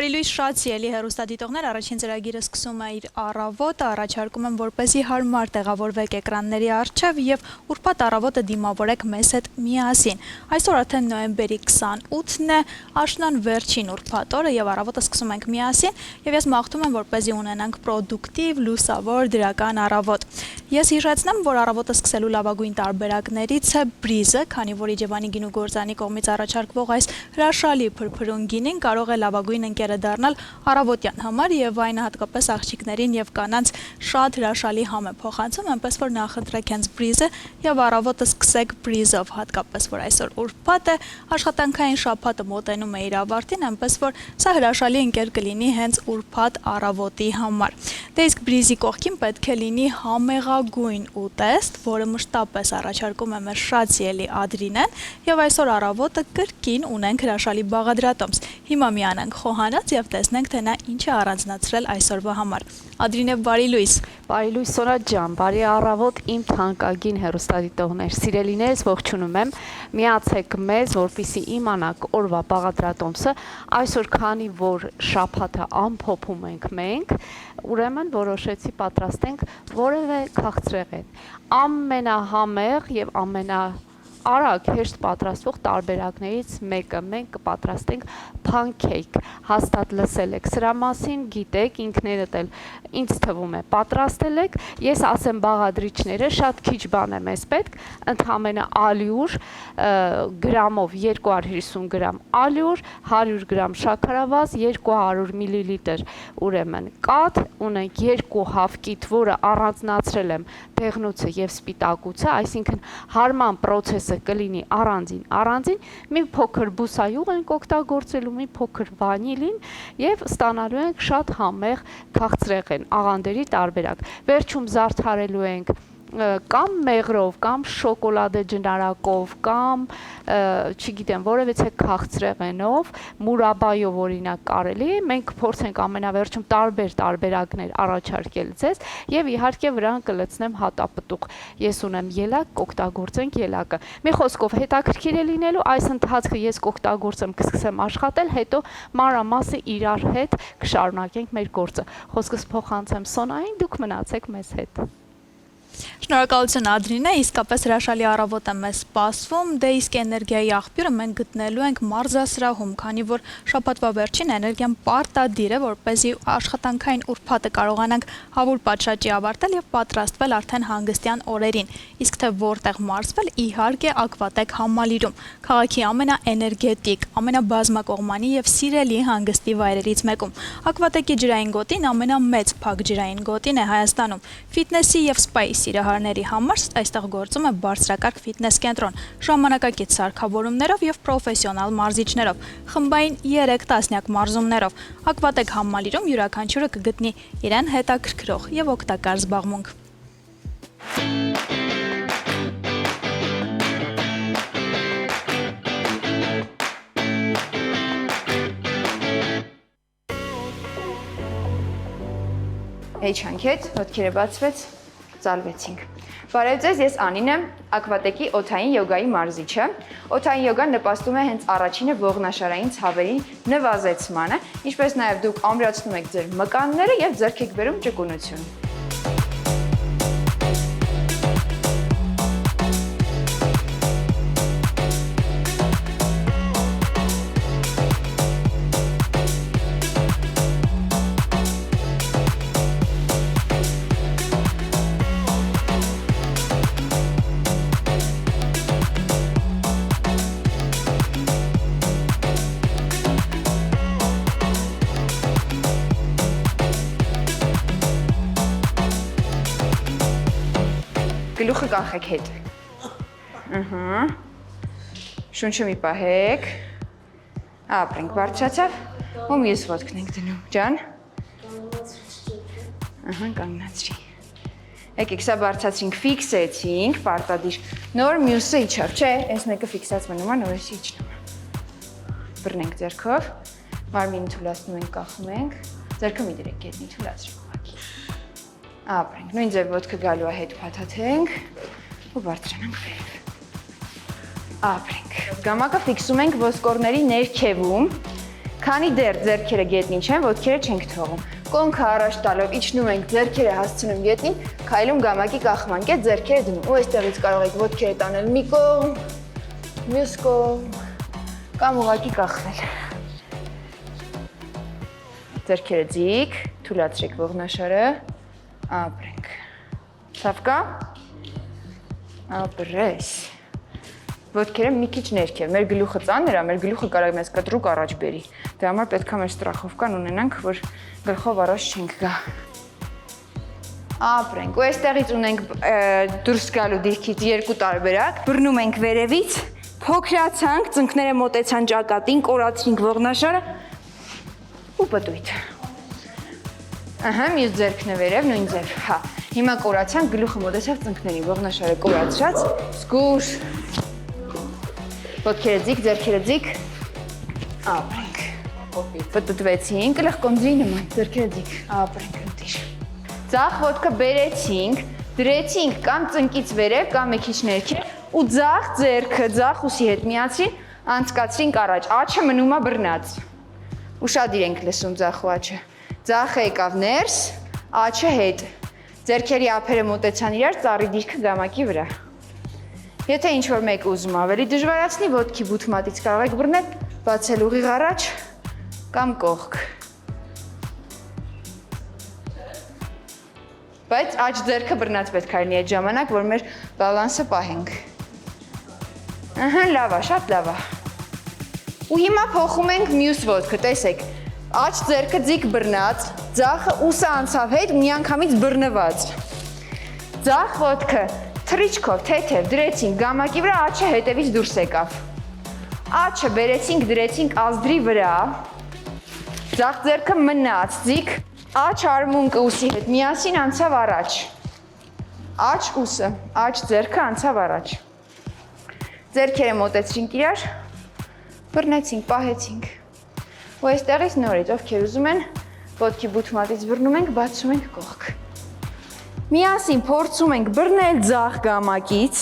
Բարի լույս, շատ սիրելի հեռուստադիտողներ, առաջին ծրագիրը սկսում է իր առավոտը, առաջարկում եմ, որպեսզի հարմար տեղավորվեք էկրանների առջև եւ ուրբաթ առավոտը դիմավորեք մեզ հետ միասին։ Այսօր արդեն նոյեմբերի 28-ն է, աշնան վերջին ուրբաթ օրը եւ առավոտը սկսում ենք միասին եւ ես մաղթում եմ, որպեսզի ունենանք պրոդուկտիվ, լուսավոր, դրական առավոտ։ Ես հիշեցնեմ, որ առավոտը սկսելու լավագույն տարբերակներից է բրիզը, քանի որ Իջևանի գինու գործարանի կողմից առաջարկվող այս հրաշալի փրփրուն գինին կարող է լավագույն ընկերը դառնալ առավոտյան համար եւ այն հատկապես աղջիկներին եւ կանանց շատ հրաշալի համ է փոխանցում, այնպես որ նախընտրեք հենց բրիզը եւ առավոտը սկսեք բրիզով, հատկապես որ այսօր ուրբաթ է, աշխատանքային շաբաթը մոտենում է իր ավարտին, այնպես որ սա հրաշալի ընկեր կլինի հենց ուրբաթ առավոտի համար։ Դե իսկ բրիզի կողքին պետք է լինի համեղագույն ուտեստ, որը մշտապես առաջարկում է մեր շատ սիրելի Ադրինեն, եւ այսօր առավոտը կրկին ունենք հրաշալի բաղադրատոմս։ Հիմա միանանք խոհանոց եւ տեսնենք, թե նա ինչ է առանձնացրել այսօրվա համար։ Ադրինե, բարի լույս։ Բարի լույս, Սոնա ջան, բարի առավոտ իմ թանկագին հեռուստադիտողներ, սիրելիներս, ողջունում եմ։ Միացեք մեզ, որպեսզի իմանաք օրվա բաղադրատոմսը, այսօր քանի որ շաբաթը ամփոփում ենք մենք, ուրեմն որոշեցի պատրաստենք որևէ քաղցրեղեն։ Ամենահամեղ եւ ամենաարագ հեշտ պատրաստվող տարբերակներից մեկը մենք կպատրաստենք փանքեյք, հաստատ լսել եք սրա մասին, գիտեք, ինքներդ էլ ինձ թվում է պատրաստել եք, ես ասեմ բաղադրիչները, շատ քիչ բան է մեզ պետք, ընդհանրապես ալյուր, գրամով 250 գրամ ալյուր, 100 գրամ շաքարավազ, 200 մլ ուրեմն կաթ, ունենք 2 հավկիթ, որը առանձնացրել եմ դեղնուցը եւ սպիտակուցը, այսինքն հարման process-ը կլինի առանձին, մի փոքր բուսայուղ ենք օգտագործելու, մի փոքր վանիլին եւ ստանալու ենք շատ համեղ քաղցրեղեն, աղանդերի տարբերակ։ Վերջում զարդարելու ենք կամ մեղրով, կամ շոկոլադե ջնարակով, կամ չգիտեմ, որևէ քաղցրեղենով, մուրաբայով օրինակ կարելի է, մենք փորձենք ամենավերջում տարբեր տարբերակներ առաջարկել ձեզ եւ իհարկե վրան կլցնեմ հատապտուղ։ Ես ունեմ ելակ, կօգտագործենք ելակը։ Մի խոսքով հետաքրքիր է լինելու այս ընթացքը ես կօգտագործեմ, կսկսեմ աշխատել, հետո մանրամասը իրար հետ կշարունակենք մեր գործը։ Խոսքս փոխանցեմ Սոնային, դուք մնացեք մեզ հետ։ Շնորհակալություն Ադրինե, իսկապես հրաշալի առավոտ է մեզ սպասվում, դե իսկ էներգիայի աղբյուրը մենք գտնելու ենք մարզասրահում, քանի որ շաբաթվա վերջին էներգիան պարտադիր է, որպեսզի աշխատանքային ուրբաթը կարողանանք հավուր պատշաճի ավարտել եւ պատրաստվել արդեն հանգստյան օրերին։ Իսկ թե որտեղ մարզվել, իհարկե Ակվատեկ Համալիրում, քաղաքի ամենաէներգետիկ, ամենաբազմակողմանի եւ սիրելի հանգստի վայրերից մեկում։ Ակվատեկի ջրային գոտին ամենամեծ փակ ջրային գոտին է Հայաստանում։ Ֆիթնեսի եւ սպայի սիրահարների համար այստեղ գործում է բարձրակարգ ֆիթնես կենտրոն, ժամանակակից սարքավորումներով եւ պրոֆեսիոնալ մարզիչներով, խմբային 3 տասնյակ մարզումներով։ Ակվատեկ Համալիրում յուրաքանչյուրը կգտնի իրեն հետաքրքրող եւ օգտակար զբաղմունք։ Հեչանքետ, ոտքերը բացվեց, ծալվեցինք։ Բարև ձեզ, ես Անին եմ, Ակվատեկի օդային յոգայի մարզիչը։ Օդային յոգան նպաստում է հենց առաջինը ողնաշարային ցավերի նվազեցմանը, ինչպես նաև դուք ամրացնում եք ձեր մկանները եւ ձեռք եք բերում ճկունություն։ Գլուխը կանխեք հետ։ Շունչը մի պահեք։ Ապրենք, բարձրացավ։ ու մյուս ոտքն ենք դնում, ջան։ Կանգնացրի։ Եկեք, սա բարձրացրինք, ֆիքսեցինք, պարտադիր։ Նոր մյուսը իջավ, չէ, այս մեկը ֆիքսած մնում է, նորեսի իջնում է։ Բռնենք ձեռքով, մարմինը թուլացնում ենք, կախում ենք, ձեռքը մի դրեք գետնի թուլացրեք ուղղակի։ Ապրենք, նույն ձև ոտքը գալու է հետ փաթաթենք ու բարձրանանք վերև։ Ապրենք։ Գամակը ֆիքսում ենք ոսկորների ներքևում, Քանի դեռ ձեռքերը գետնին չեն, ոտքերը չենք թողում։ Կոնքը առաջ տալով իջնում ենք, ձեռքերը հասցնում գետնին, քայլում գամակի կախման կետ, ձեռքերը դնում։ Ու այստեղից կարող եք ոտքերը տանել մի կողմ, մյուս կողմ, կամ ուղղակի կախվել։ Ձեռքերը ձիգ, թուլացրեք ողնաշարը, ապրենք։ Ցավ կա։ Ապրես։ Ոտքերը մի քիչ ներքև, մեր գլուխը ծանր է, մեր գլուխը կարող է մեզ կտրուկ առաջ բերի։ Դրա համար պետք է մեր ստրախովկան ունենանք, որ գլխով առաջ չենք գա։ Ապրենք։ Ու այստեղից ունենք դուրս գալու դիրքից երկու տարբերակ։ Բռնում ենք վերևից, փոքրացանք, ծնկները մոտեցան ճակատին, կորացրինք ողնաշարը ու պտույտ։ Ահա, մյուս ձեռքն է վերև, նույն ձև։ Հա։ Հիմա կորացանք, գլուխը մոտեցավ ծնկներին, ողնաշարը կորացրած, զգուշ։ Ոտքերը ձիգ, ձեռքերը ձիգ, ապրենք։ Պտտվեցինք, լղկոնդրի նման, ձեռքերը ձիգ, ապրենք, ընտիր։ Ձախ ոտքը բերեցինք, դրեցինք կամ ծնկից վերև, կամ մի քիչ ներքև ու ձախ ձեռքը, ձախ ուսի հետ միացրի, անցկացրինք առաջ, աչը մնում է բռնած։ Ուշադիր ենք լսում ձախ ու աչը։ Ձախը եկավ ներս, աչը հետ։ Ձեռքերի ափերը մոտեցան իրար, ծառի դիրքը գամակի վրա։ Եթե ինչ-որ մեկ ուզում ավելի դժվարացնի, ոտքի բութմատից կարող եք բռնել, բացել ուղիղ առաջ կամ կողք։ Բայց աջ ձեռքը բռնած պետք է լինի այդ ժամանակ, որ մեր բալանսը պահենք։ Ահա, լավ է, շատ լավ է։ Ու հիմա փոխում ենք մյուս ոտքը, տեսեք։ Աջ ձեռքը ձիգ բռնած, ձախը ուսը անցավ հետ, միանգամից բռնված։ Ձախ ոտքը թռիչքով, թեթև, դրեցինք գամակի վրա, աչը հետևից դուրս եկավ։ Աչը բերեցինք, դրեցինք ազդրի վրա, ձախ ձեռքը մնաց, ձիգ, աչ արմունկը ուսի հետ միասին անցավ առաջ։ Աչ ուսը, աչ ձեռքը անցավ առաջ։ Ձեռքերը մոտեցրինք իրար, բռնեցինք, պահեցինք։ Ու այստեղից նորից, ովքեր ուզում են, ոտքի բութմատից բռնում ենք, բացում ենք կողք։ Միասին փորձում ենք բռնել ձախ գամակից։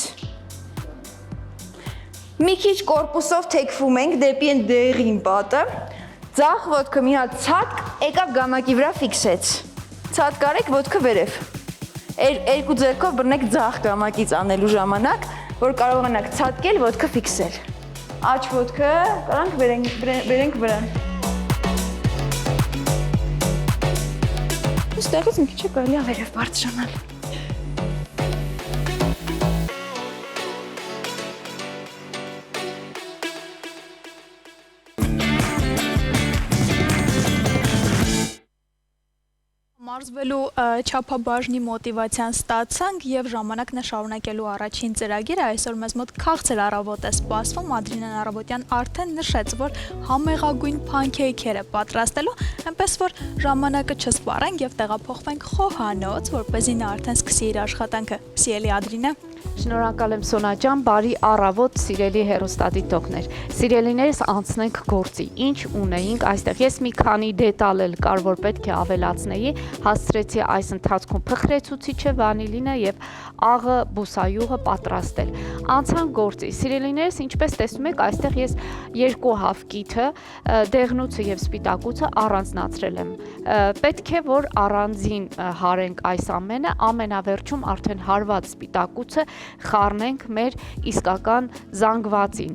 Մի քիչ կորպուսով թեքվում ենք դեպի այն դեղին պատը։ Ձախ ոտքը մի հատ ցածկ եկավ գամակի վրա ֆիքսեց։ Ցածկ արեք ոտքը վերև։ Երկու ձեռքով բռնեք ձախ գամակից անելու ժամանակ, որ կարողանաք ցածկել ոտքը ֆիքսել։ Աջ ոտքը կարանք բերենք վրան։ Ստեղից մի քիչ կարելի է վերև բարձրանալ։ Մարզվելու չափաբաժնի մոտիվացիան ստացանք եւ ժամանակն է շարունակելու առաջին ծրագիրը։ Այսօր մեզ մոտ քաղցր առավոտ է սպասվում։ Ադրինեն Առավոտյան արդեն նշեց, որ համեղագույն փանքեյքեր է պատրաստելու, այնպես որ ժամանակը չսպառենք եւ տեղափոխվենք խոհանոց, որպեսզի նա արդեն սկսի իր աշխատանքը։ Սիրելի Ադրինե, Շնորհակալ եմ Սոնա ջան, բարի առավոտ, սիրելի հեռուստադիտողներ։ Սիրելիներս, անցնենք գործի։ Ինչ ունեինք այստեղ։ Ես մի քանի դետալ էլ կար, որ պետք է ավելացնեի, հասցրեցի այս ընթացքում փխրեցուցիչը, վանիլինը եւ աղը բուսայուղը պատրաստել։ Անցանք գործի։ Սիրելիներս, ինչպես տեսնում եք, այստեղ ես երկու հավկիթը, դեղնուցը եւ սպիտակուցը առանձնացրել եմ։ Պետք է որ առանձին հարենք այս ամենը, ամենավերջում արդեն հարված սպիտակուցը խառնենք մեր իսկական զանգվածին։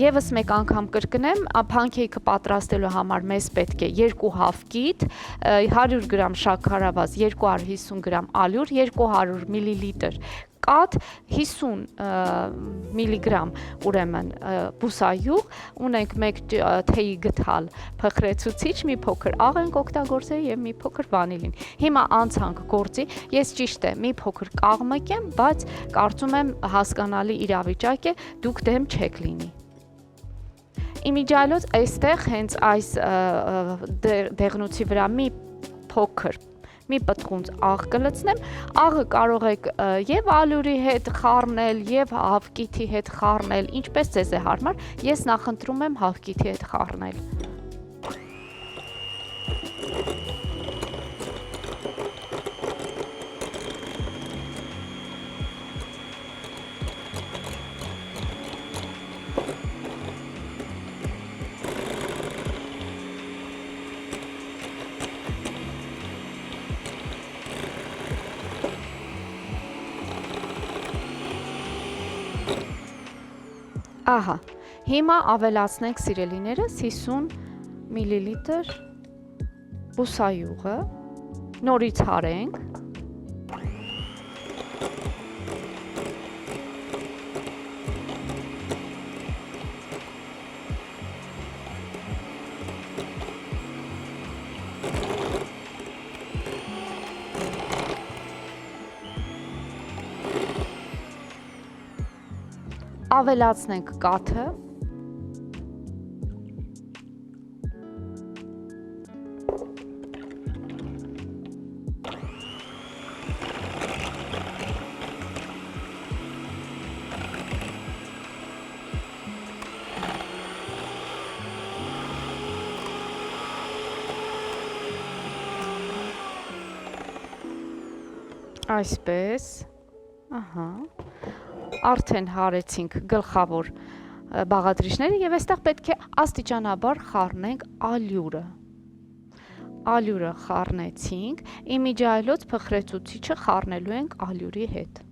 Եվս մեկ անգամ կրկնեմ, փանքեյքը պատրաստելու համար մեզ պետք է 2 հավկիթ, 100 գրամ շաքարավազ, 250 գրամ ալյուր, 200 մլ կաթ, 50 միլիգրամ ուրեմն բուսայուղ, ունենք մեկ թեյի գթալ փխրեցուցիչ, մի փոքր աղ ենք օգտագործել եւ մի փոքր վանիլին։ Հիմա անցանք գործի, ես ճիշտ է մի փոքր կաղմկեմ, բայց կարծում եմ հասկանալի իրավիճակ է, դուք դեմ չեք լինի։ Իմիջիալոց այստեղ հենց այս դեղնուցի վրա մի փոքր մի պտղունց աղ կլցնեմ, աղը կարող եք եւ ալյուրի հետ խառնել, եւ հավկիթի հետ խառնել, ինչպես ձեզ է հարմար, ես նախընտրում եմ հավկիթի հետ խառնել։ Ահա, հիմա ավելացնենք սիրելիներս 50 մլ բուսայուղը, նորից հարենք, ավելացնենք կաթը, այսպես, ահա, արդեն հարեցինք գլխավոր բաղադրիչները եւ այստեղ պետք է աստիճանաբար խառնենք ալյուրը։ Ալյուրը խառնեցինք, իմիջիայլոց փխրեցուցիչը խառնելու ենք ալյուրի հետ։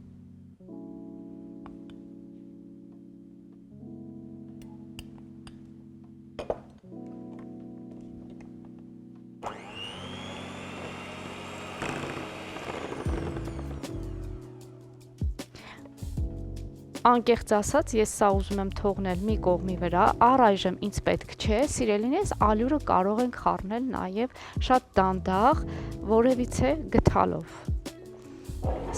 Անկեղծ ասած, ես սա ուզում եմ թողնել մի կողմի վրա, առայժմ ինձ պետք չէ, սիրելիներս, ալյուրը կարող ենք խառնել նաև շատ դանդաղ, որևիցե գթալով։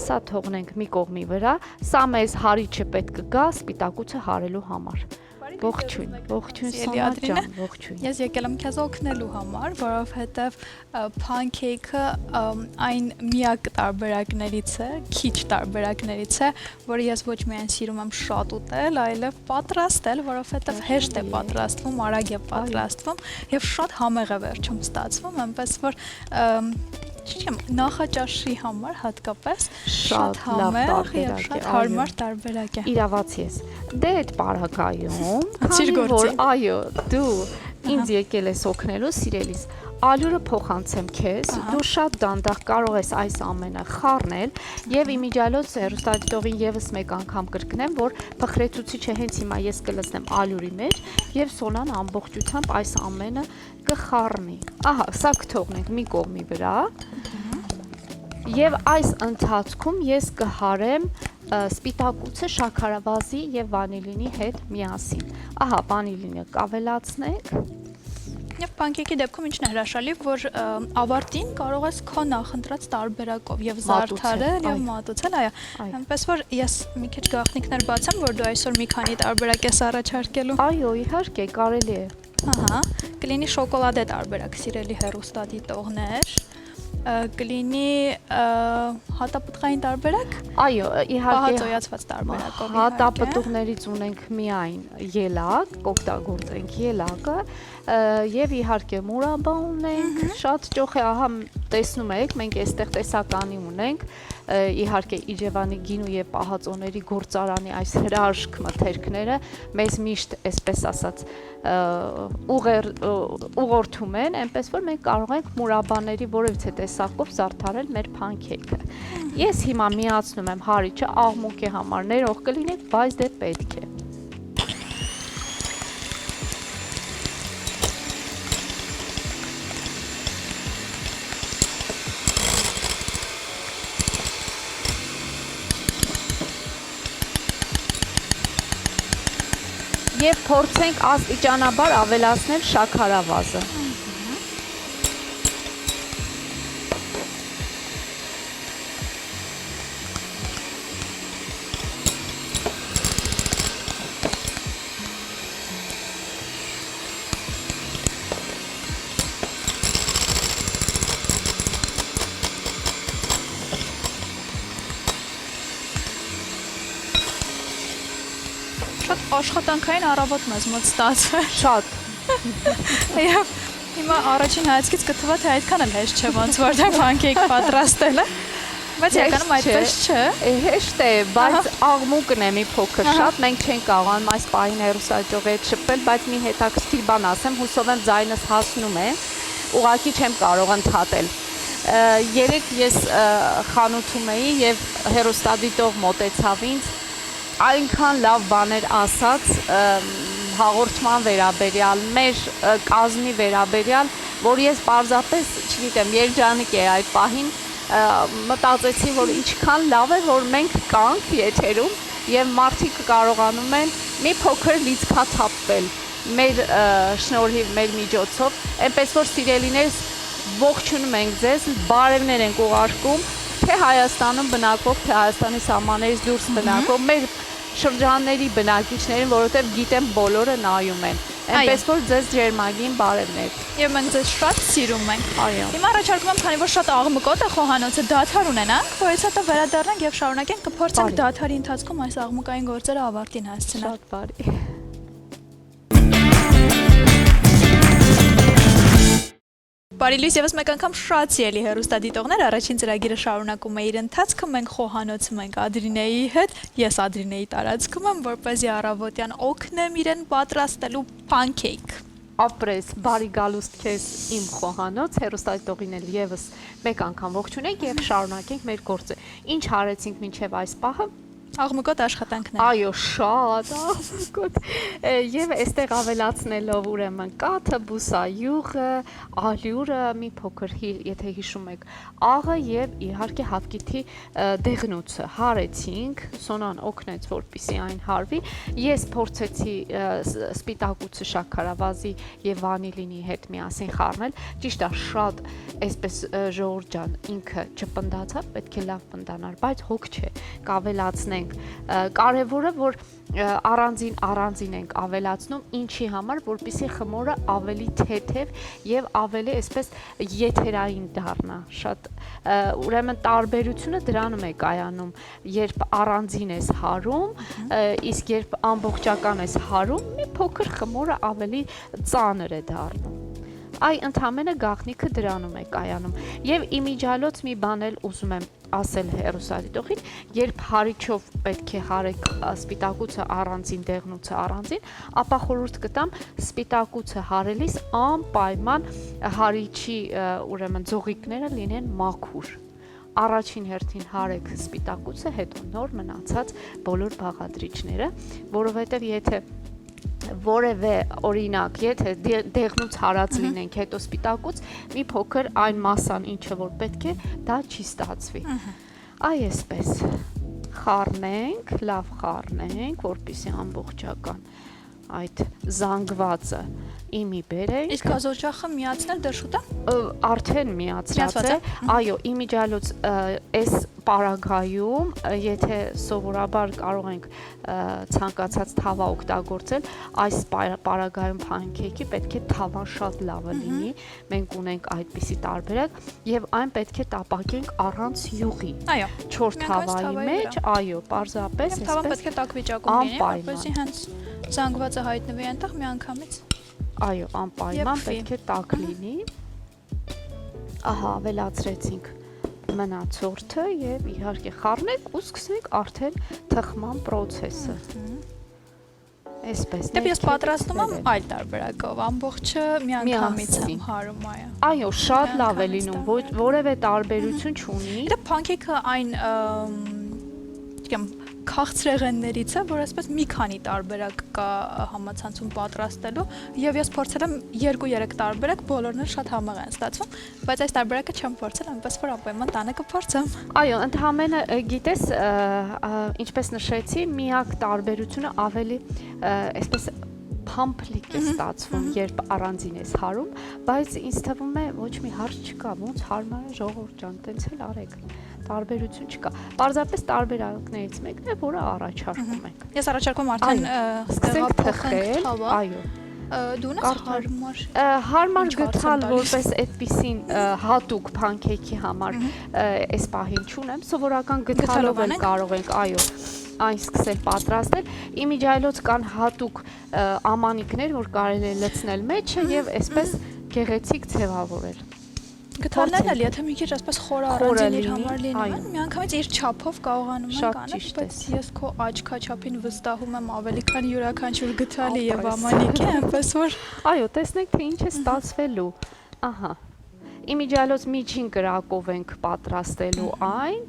Սա թողնենք մի կողմի վրա, սա մեզ հարիչը պետք կգա սպիտակուցը հարելու համար։ Ողջույն, ողջույն Սոնա ջան, ողջույն։ Ես եկել եմ քեզ օգնելու համար, որովհետև փանքեյքը այն միակ տարբերակներից է, քիչ տարբերակներից է, որը ես ոչ միայն սիրում եմ շատ ուտել, այլև պատրաստել, որովհետև հեշտ է պատրաստվում, արագ է պատրաստվում եւ շատ համեղ է վերջում ստացվում, այնպես որ չեմ նախաճաշի համար հատկապես շատ համեղ եւ շատ հարմար տարբերակ է։ Իրավաց ես։ Դե այդ պարագայում, քանի որ այո, դու ինձ եկել ես օգնելու, սիրելիս, ալյուրը փոխանցեմ քեզ, դու շատ դանդաղ կարող ես այս ամենը խառնել եւ իմիջիայլոց հեռուստադիտողին եւս մեկ անգամ կրկնեմ, որ փխրեցուցիչը հենց հիմա ես կլցնեմ ալյուրի մեջ եւ Սոնան ամբողջությամբ այս ամենը կխառնի։ Ահա, սա կթողնենք մի կողմի վրա։ Եվ այս ընթացքում ես կհարեմ սպիտակուցը շաքարավազի եւ վանիլինի հետ միասին։ Ահա, վանիլինը կավելացնենք։ Եվ պանկեյքի դեպքում ինչն է հրաշալի, որ ավարտին կարող ես քո նախընտրած տարբերակով եւ զարդարել եւ մատուցել, այո։ Այնպես որ ես մի քիչ գաղտնիքներ բացեմ, որ դու այսօր մի քանի տարբերակ ես առաջարկելու։ Այո, իհարկե, կարելի է։ Ահա, կլինի շոկոլադե տարբերակ, սիրելի հեռուստադիտողներ, կլինի հատապտղային տարբերակ։ Այո, իհարկե, պահածոյացված տարբերակով։ Հատապտուղներից ունենք միայն ելակ, կօգտագործենք ելակը եւ իհարկե մուրաբա ունենք, շատ ճոխ է, ահա տեսնում եք, մենք այստեղ տեսականի ունենք, իհարկե Իջևանի գինու եւ պահածոների գործարանի այս հրաշք մթերքները մեզ միշտ, այսպես ասած, ուղղորդում են, այնպես որ մենք կարող ենք մուրաբաների որևիցե տեսակով զարդարել մեր փանքեյքը։ Ես հիմա միացնում եմ հարիչը, աղմուկի համար ներող կլինեք, բայց դե պետք է։ Եվ փորձենք աստիճանաբար ավելացնել շաքարավազը։ Շատ աշխատանքային առավոտ մեզ մոտ ստացվել։ Շատ։ Եվ հիմա առաջին հայացքից կթվա, թե այդքան էլ հեշտ չէ, ոնց որ դա փանքեյք պատրաստելը։ Բայց իրականում այդպես չէ։ Հեշտ է, բայց աղմուկն է մի փոքր շատ, մենք չենք կարողանում այս պահին հեռուստադիտողի հետ շփվել, բայց մի հետաքրքիր բան ասեմ, հուսով եմ ձայնս հասնում է, ուղղակի չեմ կարող ընդհատել։ Երեկ ես խանութում էի եւ հեռուստադիտող մոտեցավ ինձ, այնքան լավ բաներ ասաց հաղորդման վերաբերյալ, մեր կազմի վերաբերյալ, որ ես պարզապես, չգիտեմ, երջանիկ էի այդ պահին, մտածեցի, որ ինչքան լավ է, որ մենք կանք եթերում եւ մարդիկ կարողանում են մի փոքր լիցքաթափվել մեր շնորհիվ, մեր միջոցով, այնպես որ սիրելիներս ողջունում ենք ձեզ, բարևներ ենք ուղարկում, թե Հայաստանում բնակվող, թե Հայաստանի սահմաններից դուրս բնակվող, մեր շրջանների բնակիչներին, որովհետև գիտեմ բոլորը նայում են։ Այնպես որ ձեզ ջերմագին բարևներ։ Եվ մենք ձեզ շատ սիրում ենք։ Այո։ Հիմա առաջարկում եմ, քանի որ շատ աղմկոտ է խոհանոցը, դադար ունենանք, որից հետո վերադառնանք եւ շարունակենք կփորձենք դադարի ընթացքում այս աղմկային գործերը ավարտին հասցնել։ Շատ բարի։ Բարի լույս, եւս մեկ անգամ շատ սիրելի հեռուստադիտողներ, առաջին ծրագիրը շարունակում է իր ընթացքը, մենք խոհանոցում ենք Ադրինեի հետ, ես Ադրինեի տարածքում եմ, որպեսզի առավոտյան օգնեմ իրեն պատրաստելու pancake։ Ապրես, բարի գալուստ քեզ իմ խոհանոց, հեռուստադիտողին էլ եւս մեկ անգամ ողջունենք եւ շարունակենք մեր գործը։ Ինչ արեցինք մինչեւ այս պահը։ Աղմկոտ աշխատանքներ։ Այո, շատ աղմկոտ։ Եվ այստեղ ավելացնելով ուրեմն կաթը, բուսայուղը, ալյուրը, մի փոքր, եթե հիշում եք, աղը եւ իհարկե հավկիթի դեղնուցը հարեցինք, Սոնան օգնեց, որպեսզի այն հարվի։ Ես փորձեցի սպիտակուցը շաքարավազի եւ վանիլինի հետ միասին խառնել։ Ճիշտ է, շատ այսպես ժողովուրդ ջան, ինքը չպնդացավ, պետք է լավ պնդանար, բայց հոգ չէ, կավելացնենք կարևորը որ առանձին ենք ավելացնում ինչի համար որպեսզի խմորը ավելի թեթև եւ ավելի այսպես եթերային դառնա շատ ուրեմն տարբերությունը դրանում է կայանում երբ առանձին ես հարում իսկ երբ ամբողջական ես հարում մի փոքր խմորը ավելի ծանր է դառնում Այ ընդհանրապես գաղտնիքը դրանում է կայանում եւ իմիջիալոց մի բան էլ ուզում եմ ասել հերոսադիտողին երբ հարիչով պետք է հարեք սպիտակուցը առանձին դեղնուցը առանձին ապա խորհուրդ կտամ սպիտակուցը հարելիս անպայման հարիչի ուրեմն ձողիկները լինեն մաքուր Առաջին հերթին հարեք սպիտակուցը հետո նոր մնացած բոլոր բաղադրիչները որովհետեւ եթե որևէ օրինակ, եթե դեղնուց հարած լինենք հետո սպիտակուց, մի փոքր այն մասան ինչը որ պետք է, դա չի ստացվի։ Այ այսպես, խառնենք, լավ խառնենք, որպեսզի ամբողջական այդ զանգվածը իմի բերենք։ Իսկ գազօջախը միացնել դեռ շուտ է։ Արդեն միացած է։ Այո, իմիջիալոց այս պարագայում, եթե սովորաբար կարող ենք ցանկացած թավա օգտագործել, այս պարագայում pancake-ի պետք է թավան շատ լավը լինի։ Մենք ունենք այդպիսի տարբերակ եւ այն պետք է տապակենք առանց յուղի։ Այո։ 4 թավայի մեջ, այո, պարզապես այսպես։ Թավան պետք է տաք վիճակում լինի, որպեսզի հենց զանգվածը հայտնվի այնտեղ միանգամից։ Այո, անպայման պետք է տաք լինի։ Ահա, ավելացրեցինք մնացորդը եւ իհարկե խառնենք ու սկսենք արդեն թխման process-ը։ Այսպես։ Դե ես պատրաստում եմ այլ տարբերակով, ամբողջը միանգամից եմ հարում այո։ Այո, շատ լավ է լինում, որևէ տարբերություն չունի։ Դա pancake-ը այն չգիտեմ քաղցրեղեններից է, որ այսպես մի քանի տարբերակ կա համացանցում պատրաստելու եւ ես փորձել եմ 2-3 տարբերակ, բոլորն էլ շատ համեղ են ստացվում, բայց այս տարբերակը չեմ փորձել, այնպես որ ապայման տանը կփորձեմ։ Այո, ընդհանրապես գիտես, ինչպես նշեցի, միակ տարբերությունը ավելի այսպես փամփլիկ է ստացվում, երբ առանձին ես հարում, բայց ինձ թվում է ոչ մի հարց չկա, ոնց հարմար է ժողովուրդ ջան, տենց էլ արեք։ Տարբերություն չկա։ Պարզապես տարբերակներից մեկն է, որը առաջարկում ենք։ Ես առաջարկում արդեն սկսենք թխել, այո։ Դու ունես հարմար։ Հարմար գտալ որպես այդպիսին հատուկ pancake-ի համար այս պահին չունեմ, սովորական գտալով էլ կարող ենք, այո, այն սկսել պատրաստել։ Իմիջիալոց կան հատուկ ամանիկներ, որ կարելի է լցնել մեջը եւ այսպես գեղեցիկ ձևավորել։ Գտալներն էլ եթե մի քիչ այսպես խորը առանձին իր համար լինում են, միանգամից իր չափով կարողանում են կանել, բայց ես քո աչքաչափին վստահում եմ ավելի քան յուրաքանչյուր գտալի եւ ամանիկի, այնպես որ այո, տեսնենք թե ինչ է ստացվելու։ Ահա։ Իմիջիալոց միջին կրակով ենք պատրաստելու այն։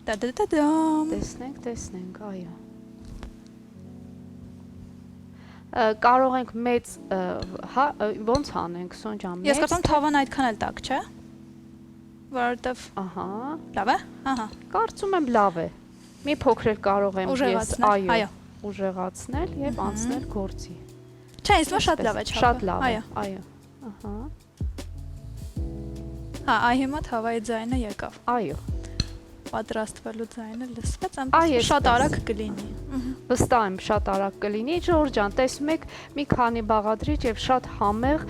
Տա-դա-դա-դամ։ Տեսնենք, այո։ Կարող ենք մեծ, հա, ոնց անենք, Սոն ջան, Ես կարծում եմ թավան այդքան էլ տակ, չէ՞։ Որովհետև ահա, լավ է։ Ահա։ կարծում եմ լավ է։ Մի փոքր էլ կարող եմ ես, Ուժեղացնել, այո։ ուժեղացնել եւ անցնել գործի։ Չէ, ինձ շատ լավ է չափը։ Շատ լավ է, Այո։ այո։ Ահա, Հա, այ հիմա թավայի ձայնը եկավ։ այո։ Պատրաստվելու ձայնը լսվեց, Այ, այնպես շատ այսպես։ արագ կլինի։ Վստահ եմ շատ արագ կլինի։ Ժորժ ջան, տեսնում եք, մի քանի բաղադրիչ եւ շատ համեղ,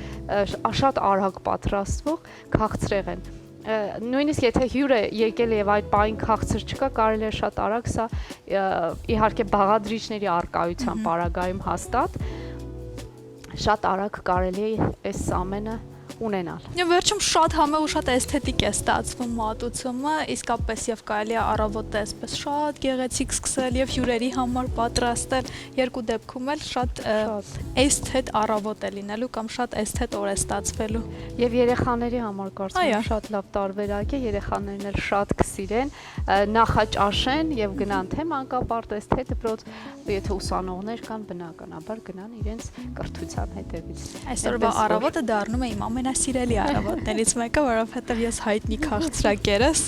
շատ արագ պատրաստվող քաղցրեղ են։ Նույնիսկ եթե հյուրը եկել է եւ այդ բային քաղցր չկա, կարելի է շատ արագ սա իհարկե բաղադրիչների արկայության պարագայում հաստատ շատ արագ կարելի է այս ամենը ունենալ։ Եվ վերջում շատ համեղ ու շատ էսթետիկ է ստացվում մատուցումը, իսկապես եւ կարելի է առավոտը այսպես շատ գեղեցիկ սկսել եւ հյուրերի համար պատրաստել, երկու դեպքում էլ շատ էսթետ առավոտ է լինելու կամ շատ էսթետ օր է ստացվելու։ Եվ երեխաների համար կարծում Այո։ եմ շատ լավ տարբերակ է, երեխաներն էլ շատ կսիրեն, նախաճաշեն եւ գնան թե մանկապարտեզ, թե դպրոց, եթե ուսանողներ կան, բնականաբար գնան իրենց կրթության հետևից։ Այսօրվա առավոտը դառնում է իմ ամենասիրելի առավոտներից մեկը, որովհետեւ ես հայտնի քաղցրակերս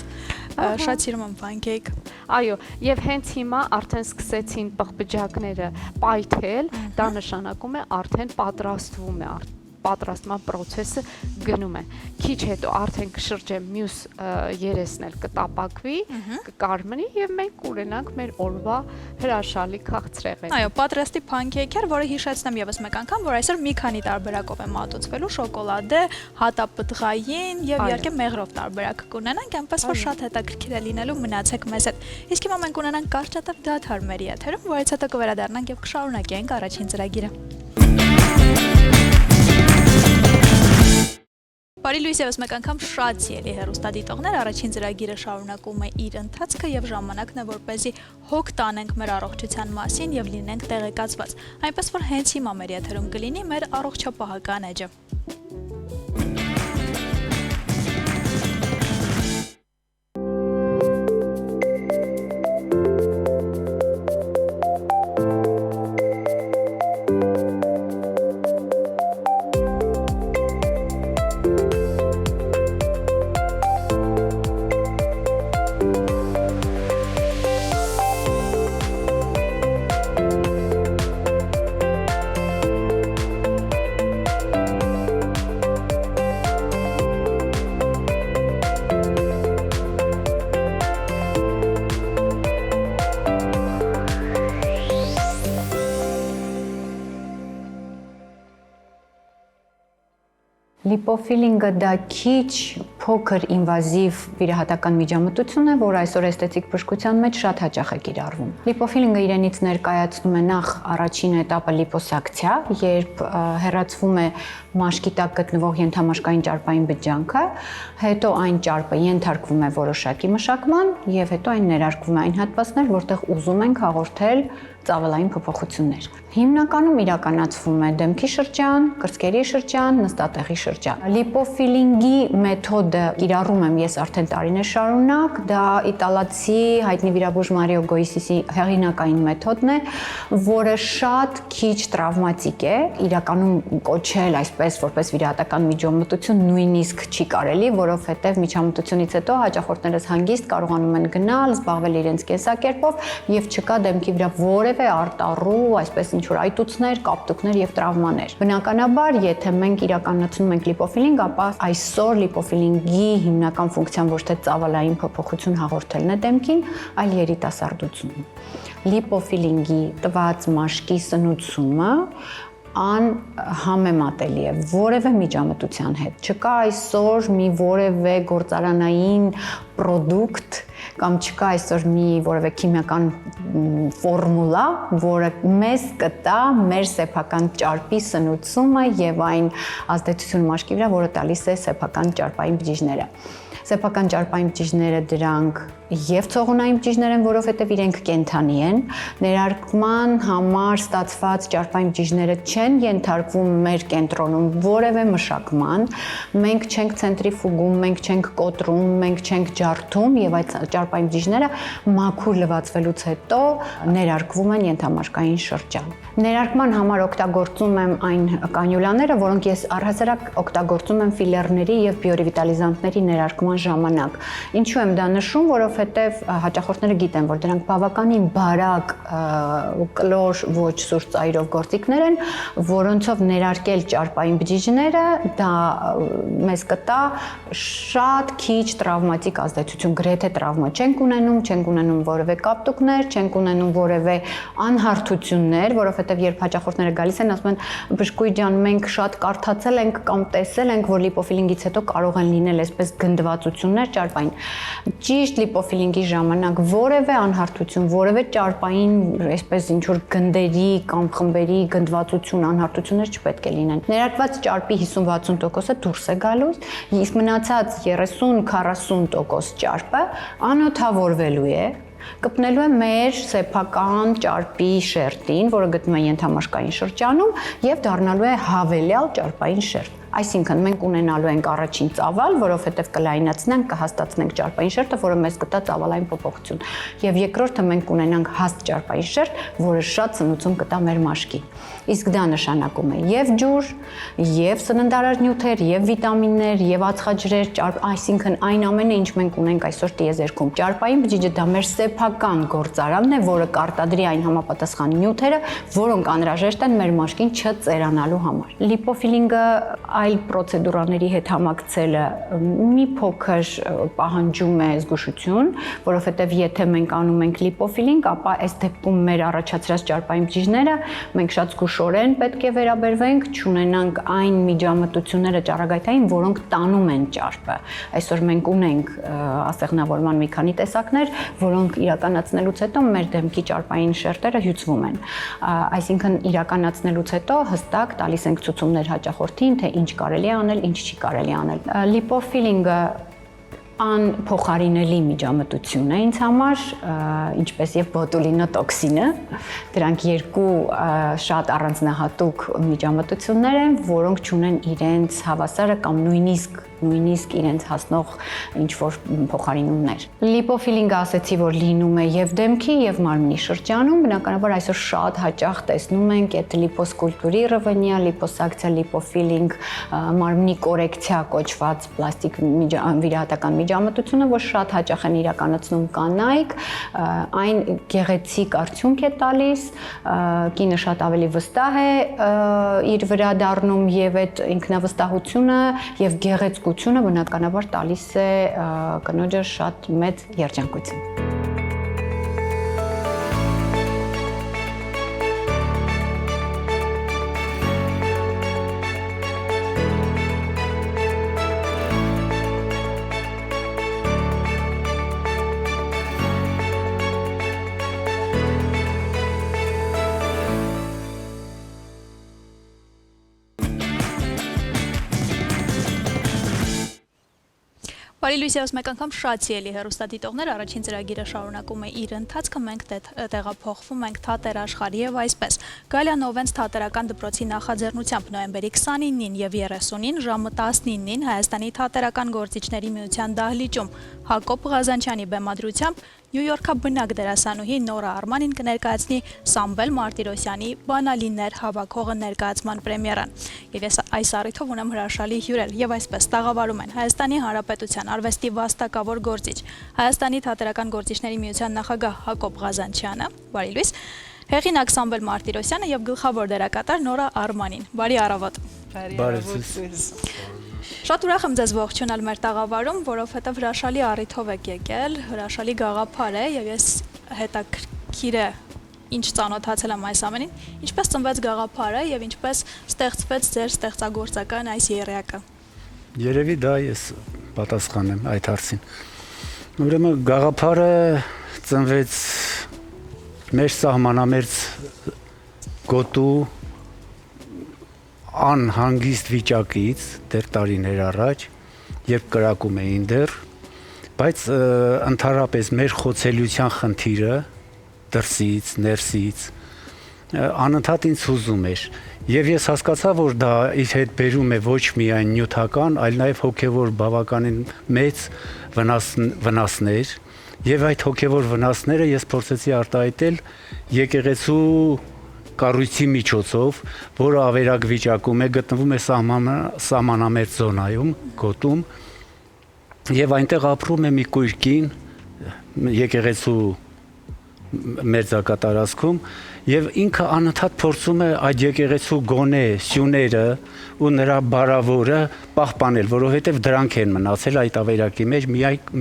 շատ սիրում եմ pancake։ Այո, եւ հենց հիմա արդեն սկսեցին պղպջակները պայթել, դա նշանակում է արդեն պատրաստվում է պատրաստման process-ը գնում է։ Քիչ հետո արդեն կշրջեմ մյուս երեսն էլ կտապակվի, կկարմնի եւ մենք կունենանք մեր օրվա հրաշալի քաղցրեղեն։ Այո, պատրաստի pancake-եր, որը հիշեցնեմ եւս մեկ անգամ, որ այսօր մի քանի տարբերակով է մատուցվելու՝ շոկոլադե, հատապտղային եւ իհարկե մեղրով տարբերակ կունենանք, այնպես որ շատ հետաքրքիր է լինելու, մնացեք մեզ հետ։ Իսկ հիմա մենք ունենանք կարճատև դադար մեր եթերում, որից հետո կվերադառնանք եւ կշարունակենք առաջին ծրագիրը։ Բարի լույս եւս մեկ անգամ շատ սիրելի հեռուստադիտողներ, առաջին ծրագիրը շարունակում է իր ընթացքը եւ ժամանակն է, որպեսզի հոգ տանենք մեր առողջության մասին եւ լինենք տեղեկացված։ Այնպես որ հենց հիմա մեր եթերում կլինի մեր առողջապահական էջը։ Լիպոֆիլինգը դա քիչ փոքր ինվազիվ վիրահատական միջամտություն է, որ այսօր էսթետիկ բժշկության մեջ շատ հաճախ է կիրառվում։ Լիպոֆիլինգը իրենից ներկայացնում է նախ առաջին этаպը լիպոսակցիա, երբ հեռացվում է մաշկի տակ գտնվող ենթամաշկային ճարպային բջջանքը, հետո այն ճարպը ենթարկվում է որոշակի մշակման եւ հետո այն ներարկվում է այն հատվածներ, որտեղ ուզում ենք հաղորդել ծավալային փոփոխություններ։ Հիմնականում իրականացվում է դեմքի շրջան, կրծքերի շրջան, նստատեղի շրջան։ Լիպոֆիլինգի մեթոդը կիրառում եմ ես արդեն տարիներ շարունակ, դա իտալացի հայտնի վիրաբույժ Մարիո Գոյսիսի հեղինակային մեթոդն է, որը շատ քիչ տրավմատիկ է, իրականում կոչել այսպես որպես վիրահատական միջամտություն նույնիսկ չի կարելի, որովհետև միջամտությունից հետո հաճախորդներս հանգիստ կարողանում են գնալ, զբաղվել իրենց կենսակերպով եւ չկա դեմքի վրա որևէ արտառու, այսպես ինչ-որ այտուցներ, կապտուկներ եւ տրավմաներ։ Բնականաբար, եթե մենք իրականացնում ենք լիպոֆիլինգ, ապա այսօր լիպոֆիլինգի հիմնական ֆունկցիան ոչ թե ծավալային փոփոխություն հաղորդելն է դեմքին, այլ երիտասարդություն։ Լիպոֆիլինգի տված մաշկի սնուցումը անհամեմատելի է որևէ միջամտության հետ։ Չկա այսօր մի որևէ գործարանային պրոդուկտ կամ չկա այսօր մի որևէ քիմիական ֆորմուլա, որը մեզ կտա մեր սեփական ճարպի սնուցումը եւ այն ազդեցությունը մաշկի վրա, որը տալիս է սեփական ճարպային բջիջները։ Սեփական ճարպային բջիջները դրանք եւ ցողունային բջիջներ են, որովհետեւ իրենք կենդանի են։ Ներարկման համար ստացված ճարպային բջիջները չեն ենթարկվում մեր կենտրոնում որևէ մշակման։ Մենք չենք ցենտրիֆուգում, մենք չենք կոտրում, մենք չենք ջարդում եւ այդ ճարպային բջիջները մաքուր լվացվելուց հետո ներարկվում են ենթամաշկային շրջան։ Ներարկման համար օգտագործում եմ այն կանյուլաները, որոնք ես առհասարակ օգտագործում եմ ֆիլերների եւ բիորևիտալիզանտների ներարկման ժամանակ։ Ինչու եմ դա նշում, որովհետեւ հաճախորդները գիտեն, որ դրանք բավականին բարակ կլոր ոչ սուր ծայրով գործիքներ են, որոնցով ներարկել ճարպային բջիջները դա մեզ կտա շատ քիչ տրավմատիկ ազդեցություն, գրեթե տրավմա չենք ունենում որևէ կապտուկներ, չենք ունենում որևէ անհարթություններ, որովհետեւ երբ հաճախորդները գալիս են, ասում են բժշկուհի ջան, մենք շատ կարդացել ենք կամ տեսել ենք, որ լիպոֆիլինգից հետո կարող են լինել այսպես գնդվածություններ ճարպային։ Ճիշտ լիպոֆիլինգի ժամանակ որևէ անհարթություն, որևէ ճարպային այսպես ինչ որ գնդերի կամ խմբերի գնդվածություն, անհարթություններ չպետք է լինեն։ Ներարկված ճարպի 50-60%-ը դուրս է գալուց, իսկ մնացած 30-40% ճարպը անօթավորվելու է, կպնելու է մեր սեփական ճարպի շերտին, որը գտնվում է ենթամաշկային շրջանում եւ դառնալու է հավելյալ ճարպային շերտ։ Այսինքն մենք ունենալու ենք առաջին ծավալ, որովհետև կլայնացնենք, կհաստատենք ճարպային շերտը, որը մեզ կտա ծավալային փոփոխություն։ Եվ երկրորդը մենք ունենանք հաստ ճարպային շերտ, որը շատ սնուցում կտա մեր մաշկին։ Իսկ դա նշանակում է եւ ջուր, եւ սննդարար նյութեր, եւ վիտամիններ, եւ ածխաջրեր, այսինքն այն ամենը, ինչ մենք ունենք այսօր տիեզերքում։ Ճարպային բջիջը դա մեր սեփական գործարանն է, որը կարտադրի այն համապատասխան նյութերը, որոնք անհրաժեշտ են մեր մաշկին չծերանալու համար։ Լիպոֆիլինգը այլ պրոցեդուրաների հետ համակցելը մի փոքր պահանջում է զգուշություն, որովհետև եթե մենք անում ենք լիպոֆիլինգ, ապա այս դեպքում մեր առաջացրած ճարպային բջիջները մենք շատ զգուշորեն պետք է վերաբերվենք, չունենանք այն միջամտությունները ճառագայթային, որոնք տանում են ճարպը։ Այսօր մենք ունենք ասեղնավորման մի քանի տեսակներ, որոնք իրականացնելուց հետո մեր դեմքի ճարպային շերտերը հյուծվում են։ Այսինքն իրականացնելուց հետո հստակ տալիս ենք ցուցումներ հաճախորդին, թե ինչ կարելի է անել, ինչ չի կարելի անել։ Լիպոֆիլինգը անփոխարինելի միջամտություն է ինձ համար, ինչպես եւ բոտուլինոտոքսինը։ Դրանք երկու շատ առանձնահատուկ միջամտություններ են, որոնք ունեն իրենց հավասարը կամ նույնիսկ իրենց հասնող ինչ-որ փոխարինումներ։ Լիպոֆիլինգը ասեցի, որ լինում է եւ դեմքի եւ մարմնի շրջանում, բնականաբար այսօր շատ հաճախ տեսնում ենք այդ լիպոսկուլտուրի ռվենիա, լիպոսակցիա, լիպոֆիլինգ, մարմնի կորեկցիա կոչված պլաստիկ վիրահատական միջամտությունը, որ շատ հաճախ են իրականացնում կանայք, այն գեղեցիկ արդյունք է տալիս, կինը շատ ավելի վստահ է իր վրա դառնում եւ այդ ինքնավստահությունը եւ գեղեցկությունը բնականաբար տալիս է կնոջը շատ մեծ երջանկություն։ Բարի լույս ևս մեկ անգամ շատ սիրելի հեռուստադիտողներ, առաջին ծրագիրը շարունակում է իր ընթացքը, մենք տեղափոխվում ենք Թատեր աշխարհի եւ այսպես։ Գալյան Օվենս թատերական դպրոցի նախաձեռնությամբ նոյեմբերի 29-ին եւ 30-ին ժամը 19-ին Հայաստանի թատերական գործիչների միության դահլիճում Հակոբ Ղազանչյանի բեմադրությամբ Նյույորքաբնակ դերասանուհի Նորա Արմանին կներկայացնի Սամվել Մարտիրոսյանի «Բանալիներ» հավաքողը ներկայացման պրեմիերան։ Եվ ես այս առիթով ունեմ հրաշալի հյուրեր եւ այսպես տաղավարում են Հայաստանի Հանրապետության արվեստի վաստակավոր գործիչ, Հայաստանի թատերական գործիչների միության նախագահ Հակոբ Ղազանչյանը, բարի լույս, հեղինակ Սամվել Մարտիրոսյանը եւ գլխավոր դերակատար Նորա Արմանին։ Բարի առավոտ։ Շատ ուրախ եմ ձեզ ողջունալ մեր տաղավարում, որովհետև հրաշալի առիթով եք եկել, հրաշալի գաղափար է եւ ես հետաքրքիր է ինչ ծանոթացել եմ այս ամենին, ինչպես ծնվեց գաղափարը եւ ինչպես ստեղծվեց ձեր ստեղծագործական այս եռյակը։ Երևի դա ես պատասխանեմ այդ հարցին։ Ուրեմն գաղափարը ծնվեց մեր սահմանամերձ գոտու անհանգիստ վիճակից դեռ տարիներ առաջ, երբ կրակում էին դեռ բայց ընդհանրապես մեր խոցելիության խնդիրը դրսից, ներսից անընդհատ ինձ հուզում էր։ Եվ ես հասկացա, որ դա իր հետ բերում է ոչ միայն նյութական, այլ նաև հոգևոր բավականին մեծ վնասներ, եւ այդ հոգևոր վնասները ես փորձեցի արտահայտել եկեղեցու կառույցի միջոցով, որը ավերակ վիճակում է, գտնվում է սահմանամերձ զոնայում, գոտում, եւ այնտեղ ապրում է մի կույր կին եկեղեցու մերձակատարածքում եւ ինքը անընդհատ փորձում է այդ եկեղեցու գոնե սյուները ու նրա բարավորը պահպանել, որովհետեւ դրանք են մնացել այդ ավերակի մեջ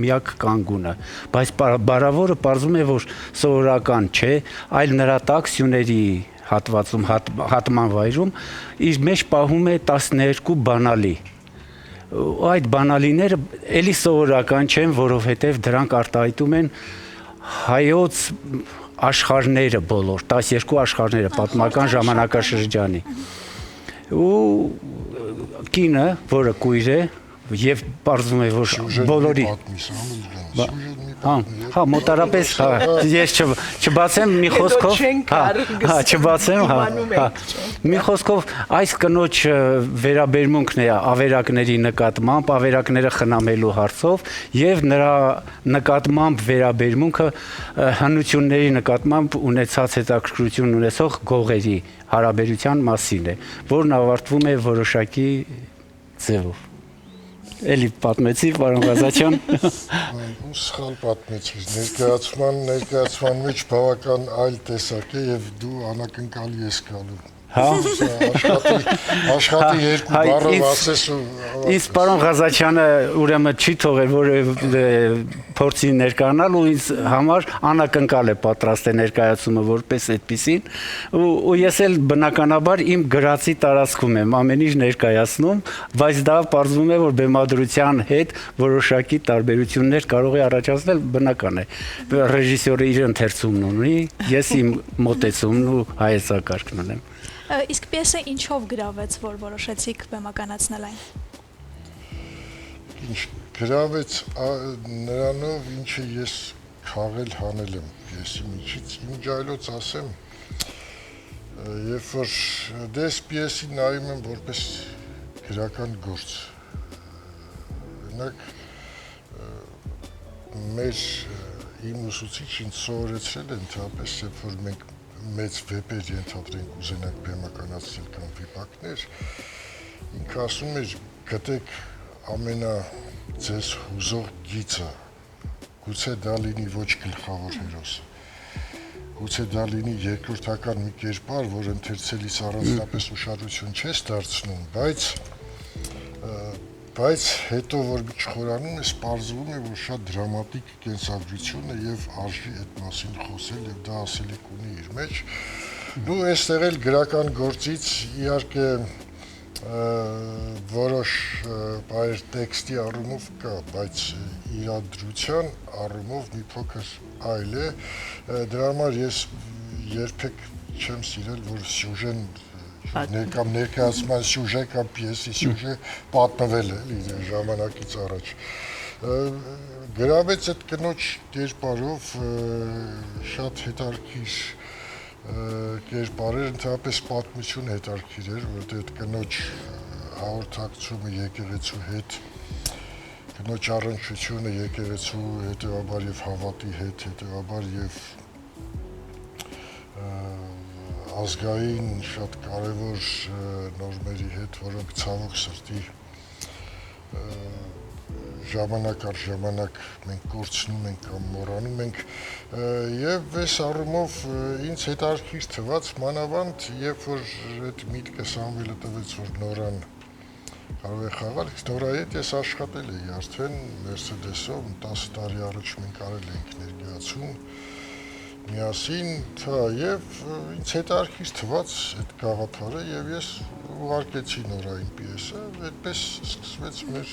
միակ կանգունը, բայց բարավորը պարզում է, որ սովորական չէ, այլ նրա տակ սյուների հատվածում հատման վայրում իր մեջ պահում է 12 բանալի։ Այդ բանալիները էլի սովորական չեն, որովհետեւ դրանք արտահայտում են հայոց աշխարհները բոլոր 12 աշխարհները պատմական ժամանակաշրջանի ու կինը, որը կույր է եւ պարզվում է, որ բոլորի հա մոտարապես ես չբացեմ մի խոսքով չբացեմ մի խոսքով այս կնոջ վերաբերմունքն է ավերակների նկատմամբ ավերակները խնամելու հարցով եւ նրա նկատմամբ վերաբերմունքը հնությունների նկատմամբ ունեցած հետաքրքրություն ունեցող գողերի հարաբերության մասին է, որն ավարտվում է որոշակի ձևով։ Էլի պատմեցի, պարոն Ղազարյան։ Սխալ պատմեցի։ Ներկայացման մեջ բավական այլ տեսակ է եւ դու անակնկալի ես գալու։ Հա, աշխատի երկու բառով ասես ու ինձ պարոն Ղազարյանը ուրեմն չի թողել, որ փորձի ներկայանալ ու ինձ համար անակնկալ է պատրաստ է ներկայացումը որպես այդպեսին ու ես էլ բնականաբար իմ գրածի տարածքում եմ ամեն ինչ ներկայացնում, բայց դա պարզվում է, որ բեմադրության հետ որոշակի տարբերություններ կարող է առաջացնել, բնական է։ Ռեժիսորը իր ընթերցումն ունի, ես իմ մոտեցումն ու հայեցակարգն ունեմ։ Իսկ պիեսը ինչով գրավեց, որ որոշեցիք բեմականացնել այն։ Ինչ գրավեց նրանով, ինչը ես խաղել հանել եմ պիեսի միջից, իմ ջայլոց ասեմ, երբ որ դες պիեսի նայում եմ որպես գրական գործ։ Օրինակ մեր իմ ուսուցիչ ինձ սովորեցրել է ընդհանրապես, երբ որ մենք մեծ վեպեր ենթադրենք ուզենանք բեմականացնել կամ վիպակներ, ինքը ասում էր գտեք ամենա ձեզ հուզող գիծը, գուցե դա լինի ոչ գլխավոր հերոսը, գուցե դա լինի երկրորդական մի կերպար, որ ընթերցելիս առանձնապես ուշադրություն չես դարձնում, բայց հետո որ չխորանում ես, պարզվում է, որ շատ դրամատիկ կենսագրություն է եւ արժի այդ մասին խոսել եւ դա ասելիք ունի իր մեջ։ Դու այստեղ էլ գրական գործից իհարկե որոշ բայր տեքստի առումով կա, բայց իրադրության առումով մի փոքր այլ է։ Դրա համար ես երբեք չեմ սիրել, որ սյուժեն կամ ներկայացման սյուժե կամ պիեսի սյուժե պատմվել է ժամանակից առաջ։ Գրավեց այդ կնոջ կերպարով շատ հետարքիր կերպարեր, ընդհանրապես պատմություն հետարքիր էր, որովհետև այդ կնոջ հաղորդակցումը եկեղեցու հետ, կնոջ առնչությունը եկեղեցու հետևաբար եւ հավատի հետ, հետևաբար եւ ազգային շատ կարևոր նորմերի հետ, որոնք ցավոք սրտի ժամանակ առ ժամանակ մենք կորցնում ենք կամ մոռանում ենք եւ այս առումով ինձ հետարքիր թվաց մանավանդ երբ որ այդ միտքը Սամվելը տվեց որ Նորան կարող է խաղալ, Նորայի հետ ես աշխատել էի արդեն Մերսեդեսով 10 տարի առաջ մենք արել ենք ներկայացում միասին, եւ ինձ հետարքիր թվաց այդ գաղափարը եւ ես ուղարկեցի Նորային պիեսը, այդպես սկսվեց մեր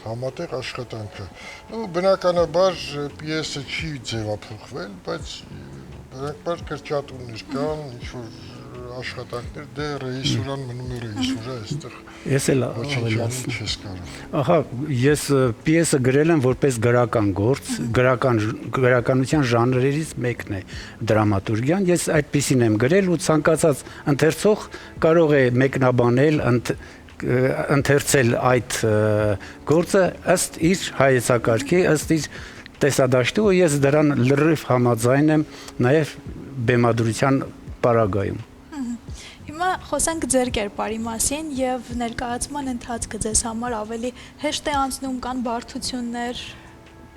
համատեղ աշխատանքը։ Ու բնականաբար պիեսը չի ձևափոխվել, բայց բնականաբար կրճատումներ կան, ինչ որ աշխատանքներ, դե ռեժիսուրան մնում է ռեժիսուրա, այստեղ Ես էլ ոչինչ ավելի անում ասեմ։ չես կարող։ Ահա, ես պիեսը գրել եմ որպես գրական գործ, գրականության ժանրերից մեկն է դրամատուրգիան։ Ես այդպեսին եմ գրել ու ցանկացած ընթերցող կարող է մեկնաբանել, ընթերցել այդ գործը ըստ իր հայեցակարգի, ըստ իր տեսադաշտի ու ես դրան լրիվ համաձայն եմ նաև բեմադրության պարագայում։ Հիմա խոսենք ձեր կերպարի մասին եւ ներկայացման ընթացքը ձեզ համար ավելի հեշտ է անցնում կան բարդություններ։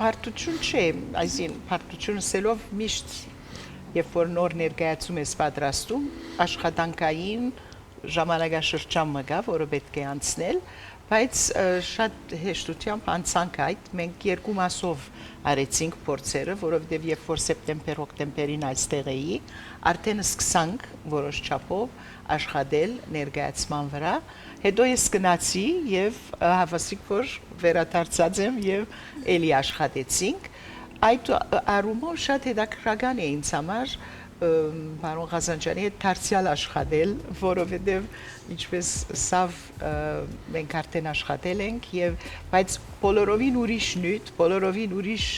Բարդություն չէ, այսին բարդությունը սելով միշտ երբ որ նոր ներկայացում ես պատրաստում, աշխատանքային ժամանակաշրջան մգա, որը պետք է անցնել, բայց շատ հեշտությամբ անցանք այդ, մենք երկու մասով արեցինք փորձերը, որովհետև երբ որ սեպտեմբեր-օկտեմբերին այստեղ էի, արդեն սկսանք որոշ չափով աշխատել ներկայացման վրա, հետո ես գնացի եւ հավասիկ որ վերադարձած եմ եւ էլի աշխատեցինք, այդ առումով շատ հետաքրքրական է ինձ համար Բարոն Ղազանջյանի հետ դարձյալ աշխատել, որովհետև ինչպես սավ մենք արդեն աշխատել ենք եւ բայց բոլորովին ուրիշ նյութ, բոլորովին ուրիշ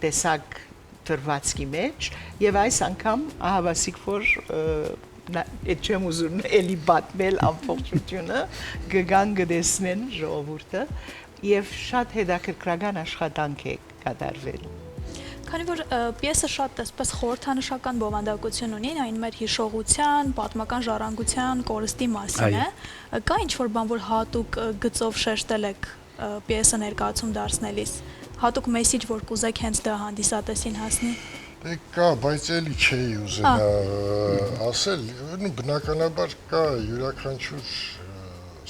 տեսակ դրվածքի մեջ եւ այս անգամ ահավասիկ որ այդ չեմ ուզում էլի պատմել ամբողջությունը գգան գտեսնեն ժողովուրդը եւ շատ հետաքրքրական աշխատանք է կատարվել։ Քանի որ պիեսը շատ այսպես խորհրդանշական բովանդակություն ունի, այն մեր հիշողության, պատմական ժառանգության, կորստի մասին է, կա ինչ-որ բան, որ հատուկ գծով շեշտել եք պիեսը ներկայացում դարձնելիս, հատուկ մեսիջ, որ կուզեք հենց դա հանդիսատեսին հասնի։ Դե կա, բայց էլի չէի ուզենա ասել, բնականաբար կա յուրաքանչյուր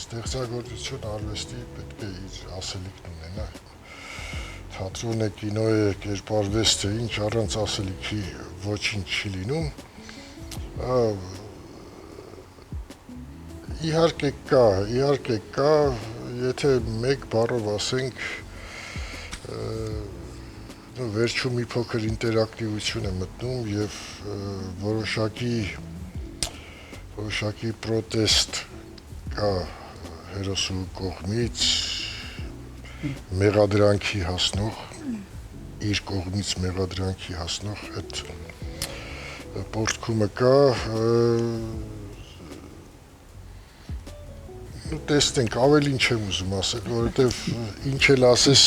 ստեղծագործություն արվեստի պետք է իր ասելիքն ունենա։ Թատրոն է, կինո է, կերպարվեստ է, ինչ առանց ասելիքի ոչինչ չի լինում։ Իհարկե կա, եթե մեկ բառով ասենք, վերջում մի փոքր ինտերակտիվություն է մտնում եւ որոշակի պրոտեստ կա հերոսու կողմից մեղադրանքի հասնող, իր կողմից մեղադրանքի հասնող այդ պորտքումը կա, տեսնենք, ավելին չեմ ուզում ասել, որովհետև ինչ էլ ասես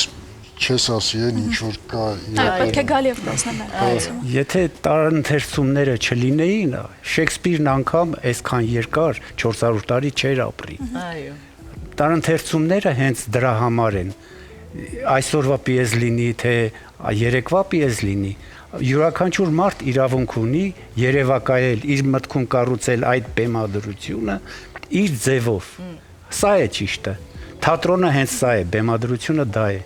չես ասի են, ինչ որ կա պետք է գալ եւ տեսնել ներկայացումը։ Եթե տարընթերցումները չլինեին, Շեքսպիրն անգամ այսքան երկար 400 տարի չէր ապրի։ Այո։ Տարընթերցումները հենց դրա համար են։ Այսօրվա պիես լինի, թե երեկվա պիես լինի, յուրաքանչյուր մարդ իրավունք ունի երևակայել, իր մտքում կառուցել այդ բեմադրությունը իր ձևով։ Սա է ճիշտը։ Թատրոնը հենց սա է, բեմադրությունը դա է։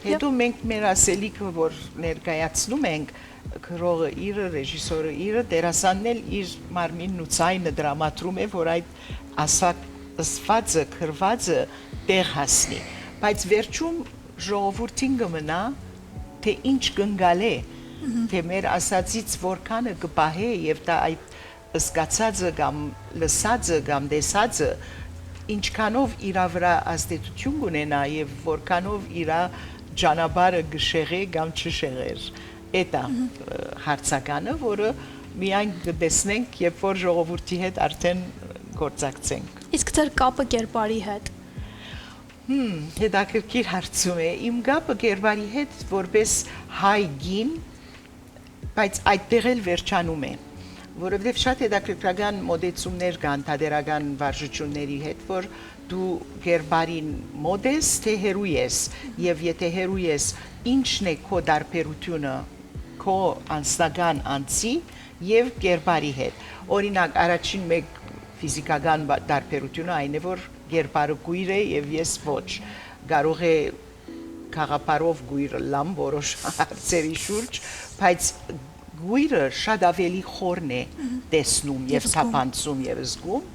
Հետո մենք մեր ասելիքը, որ ներկայացնում ենք, գրողը իրը, ռեժիսորը իրը, դերասանն էլ իր մարմինն ու ցայնը դրամատրում է, որ այդ ասակ ըսվածը, քրվածը տեղ հասնի, բայց վերջում ժողովրդին կմնա, թե ինչ կնգալ է, թե մեր ասածից որքանը կպահե եւ դա այդ ըսկացածը կամ լսածը կամ տեսածը ինչքանով իրա վրա ազդեցություն կունենա եւ որքանով իրա ճանապարհը գշեղե կամ չշեղեր։ Էտա հարցականը, որը միայն կտեսնենք, երբ որ ժողովրդի հետ արդեն գործակցենք։ Իսկ ձեր կապը կերպարի հետ։ Հետաքրքիր հարցում է։ Իմ կապը կերպարի հետ որպես հայ գին, բայց այդտեղ էլ վերջանում է, որովհետև շատ հետաքրքրական մոդեցումներ կան թատերական վարժությունների հետ, որ դու կերպարին մոդ ես, թե հերու ես, եւ եթե հերու ես, ինչն է քո դարբերությունը քո անձնական անձի եւ կերպարի հետ։ Օրինակ, առաջին մեկ ֆիզիկական դարբերությունը այն է, որ կերպարը գույր է եւ ես ոչ։ Կարող է խաղապարով գույրը լամ որոշ հարցերի շուրջ, բայց գույրը շատ ավելի խորն է տեսնում եւ թափանցում եւ զգում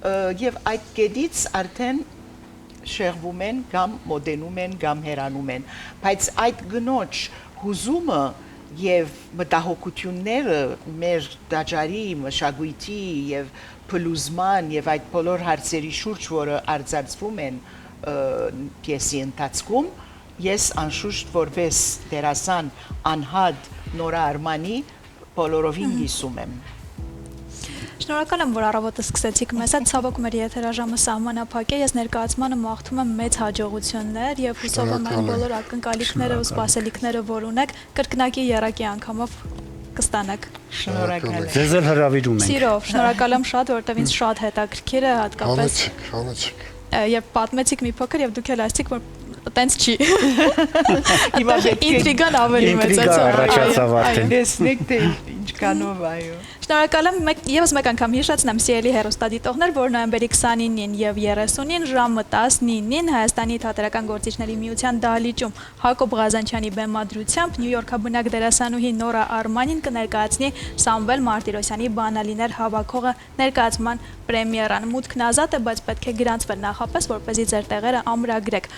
եւ այդ կետից արդեն շեղվում են կամ մոդենում են կամ հեռանում են, բայց այդ գնոջ հուզումը եւ մտահոգությունները մեր դաջարի մշակույթի եւ փլուզման եւ այդ բոլոր հարցերի շուրջ, որը արձածվում են պիեսի ընթացքում, ես անշուշտ որպես դերասան անհատ Նորա Արմանի բոլորովին հիշում եմ։ Շնորհակալ եմ, որ առավոտը սկսեցիք մեզ հետ, ցավոք մեր եթերաժամը սահմանափակ է, ես ներկայացմանը մաղթում եմ մեծ հաջողություններ եւ հուսով եմ այն բոլոր ակնկալիքները ու սպասելիքները, որ ունեք, կրկնակի երակի անգամով կստանաք։ Շնորհակալ եմ։ Ձեզ էլ հրավիրում ենք։ Սիրով, շնորհակալ եմ շատ, որովհետեւ ինձ շատ հետաքրքիր է հատկապես։ Համեցեք։ Երբ պատմեցիք մի փոքր եւ դուք էլ ասացիք, որ տենց չի։ Հիմա պետք է ինտրիգան ավելի Ինտրիգա առաջացավ արդեն։ տեսնեք թե ինչքանով այո։ Շնորհակալ եմ եւս մեկ անգամ հիշեցնեմ սիրելի հեռուստադիտողներ, որ նոյեմբերի 29-ին եւ 30-ին ժամը 19-ին Հայաստանի Թատերական գործիչների միության դահլիճում Հակոբ Ղազանչյանի բեմադրությամբ Նյու Յորքաբնակ դերասանուհի Նորա Արմանին կներկայացնի Սամվել Մարտիրոսյանի «Բանալիներ» հավաքողը ներկայացման պրեմիերան։ Մուտքն ազատ է, բայց պետք է գրանցվել նախապես, որպեսզի ձեր տեղերը ամրագրեք։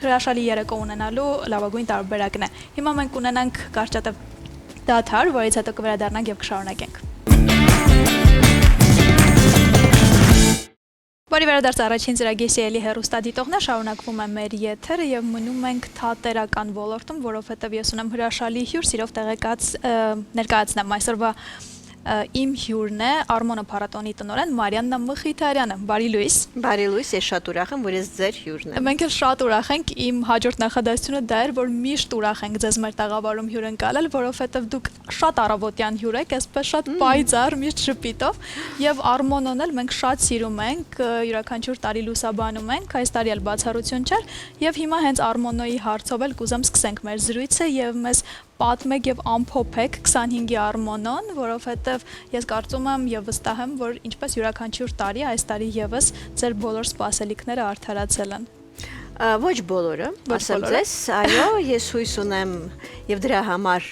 Հրաշալի երեկո ունենալու լավագույն տարբերակն է։ Հիմա մենք ունենանք կարճատև դադար, որից հետո կվերադառնանք եւ կշարունակենք։ Բարի վերադարձ առաջին ծրագրի սիրելի հեռուստադիտողներ, շարունակվում է մեր եթերը եւ մնում ենք թատերական ոլորտում, որովհետեւ ես ունեմ հրաշալի հյուր, սիրով տեղեկաց ներկայացնեմ այսօրվա իմ հյուրն է Արմոնո փառատոնի տնօրեն Մարիաննա Մխիթարյանը։ Բարի լույս։ Բարի լույս, ես շատ ուրախ եմ, որ ես ձեր հյուրն եմ։ Մենք էլ շատ ուրախ ենք, իմ հաջորդ նախադասությունը դա էր, որ միշտ ուրախ ենք ձեզ մեր տաղավարում հյուր ընկալել, որովհետև դուք շատ առավոտյան հյուր եք, այսպես շատ պայծառ, միշտ շփիտով, եւ Արմոնոն էլ մենք շատ սիրում ենք, յուրաքանչյուր տարի լուսաբանում ենք, այս տարի էլ բացառություն չէր, եւ հիմա հենց Արմոնոյի հարցով էլ կուզեմ սկսենք մեր զրույցը եւ մեզ պատմեք եւ ամփոփեք 25-ի Արմոնոն, որովհետեւ ես կարծում եմ եւ վստահ եմ, որ ինչպես յուրաքանչյուր տարի, այս տարի եւս ձեր բոլոր սպասելիքները արդարացել են։ Ոչ բոլորը, ասեմ ձեզ, այո, ես հույս ունեմ եւ դրա համար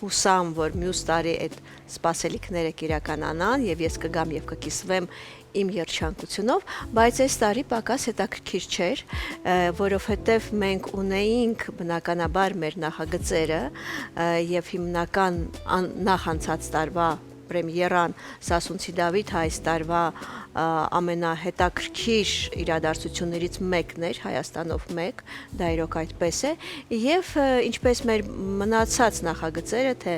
հուսամ, որ մյուս տարի այդ սպասելիքները կիրականանան եւ ես կգամ եւ կկիսվեմ իմ երջանկությունով, բայց այս տարի պակաս հետաքրքիր չէր, որովհետև մենք ունեինք բնականաբար մեր նախագծերը եւ հիմնական նախանցած տարվա պրեմիերան Սասունցի Դավիթ այս տարվա ամենահետաքրքիր իրադարձություններից մեկն էր, Հայաստանով մեկ, դա իրոք այդպես է, եւ ինչպես մեր մնացած նախագծերը, թե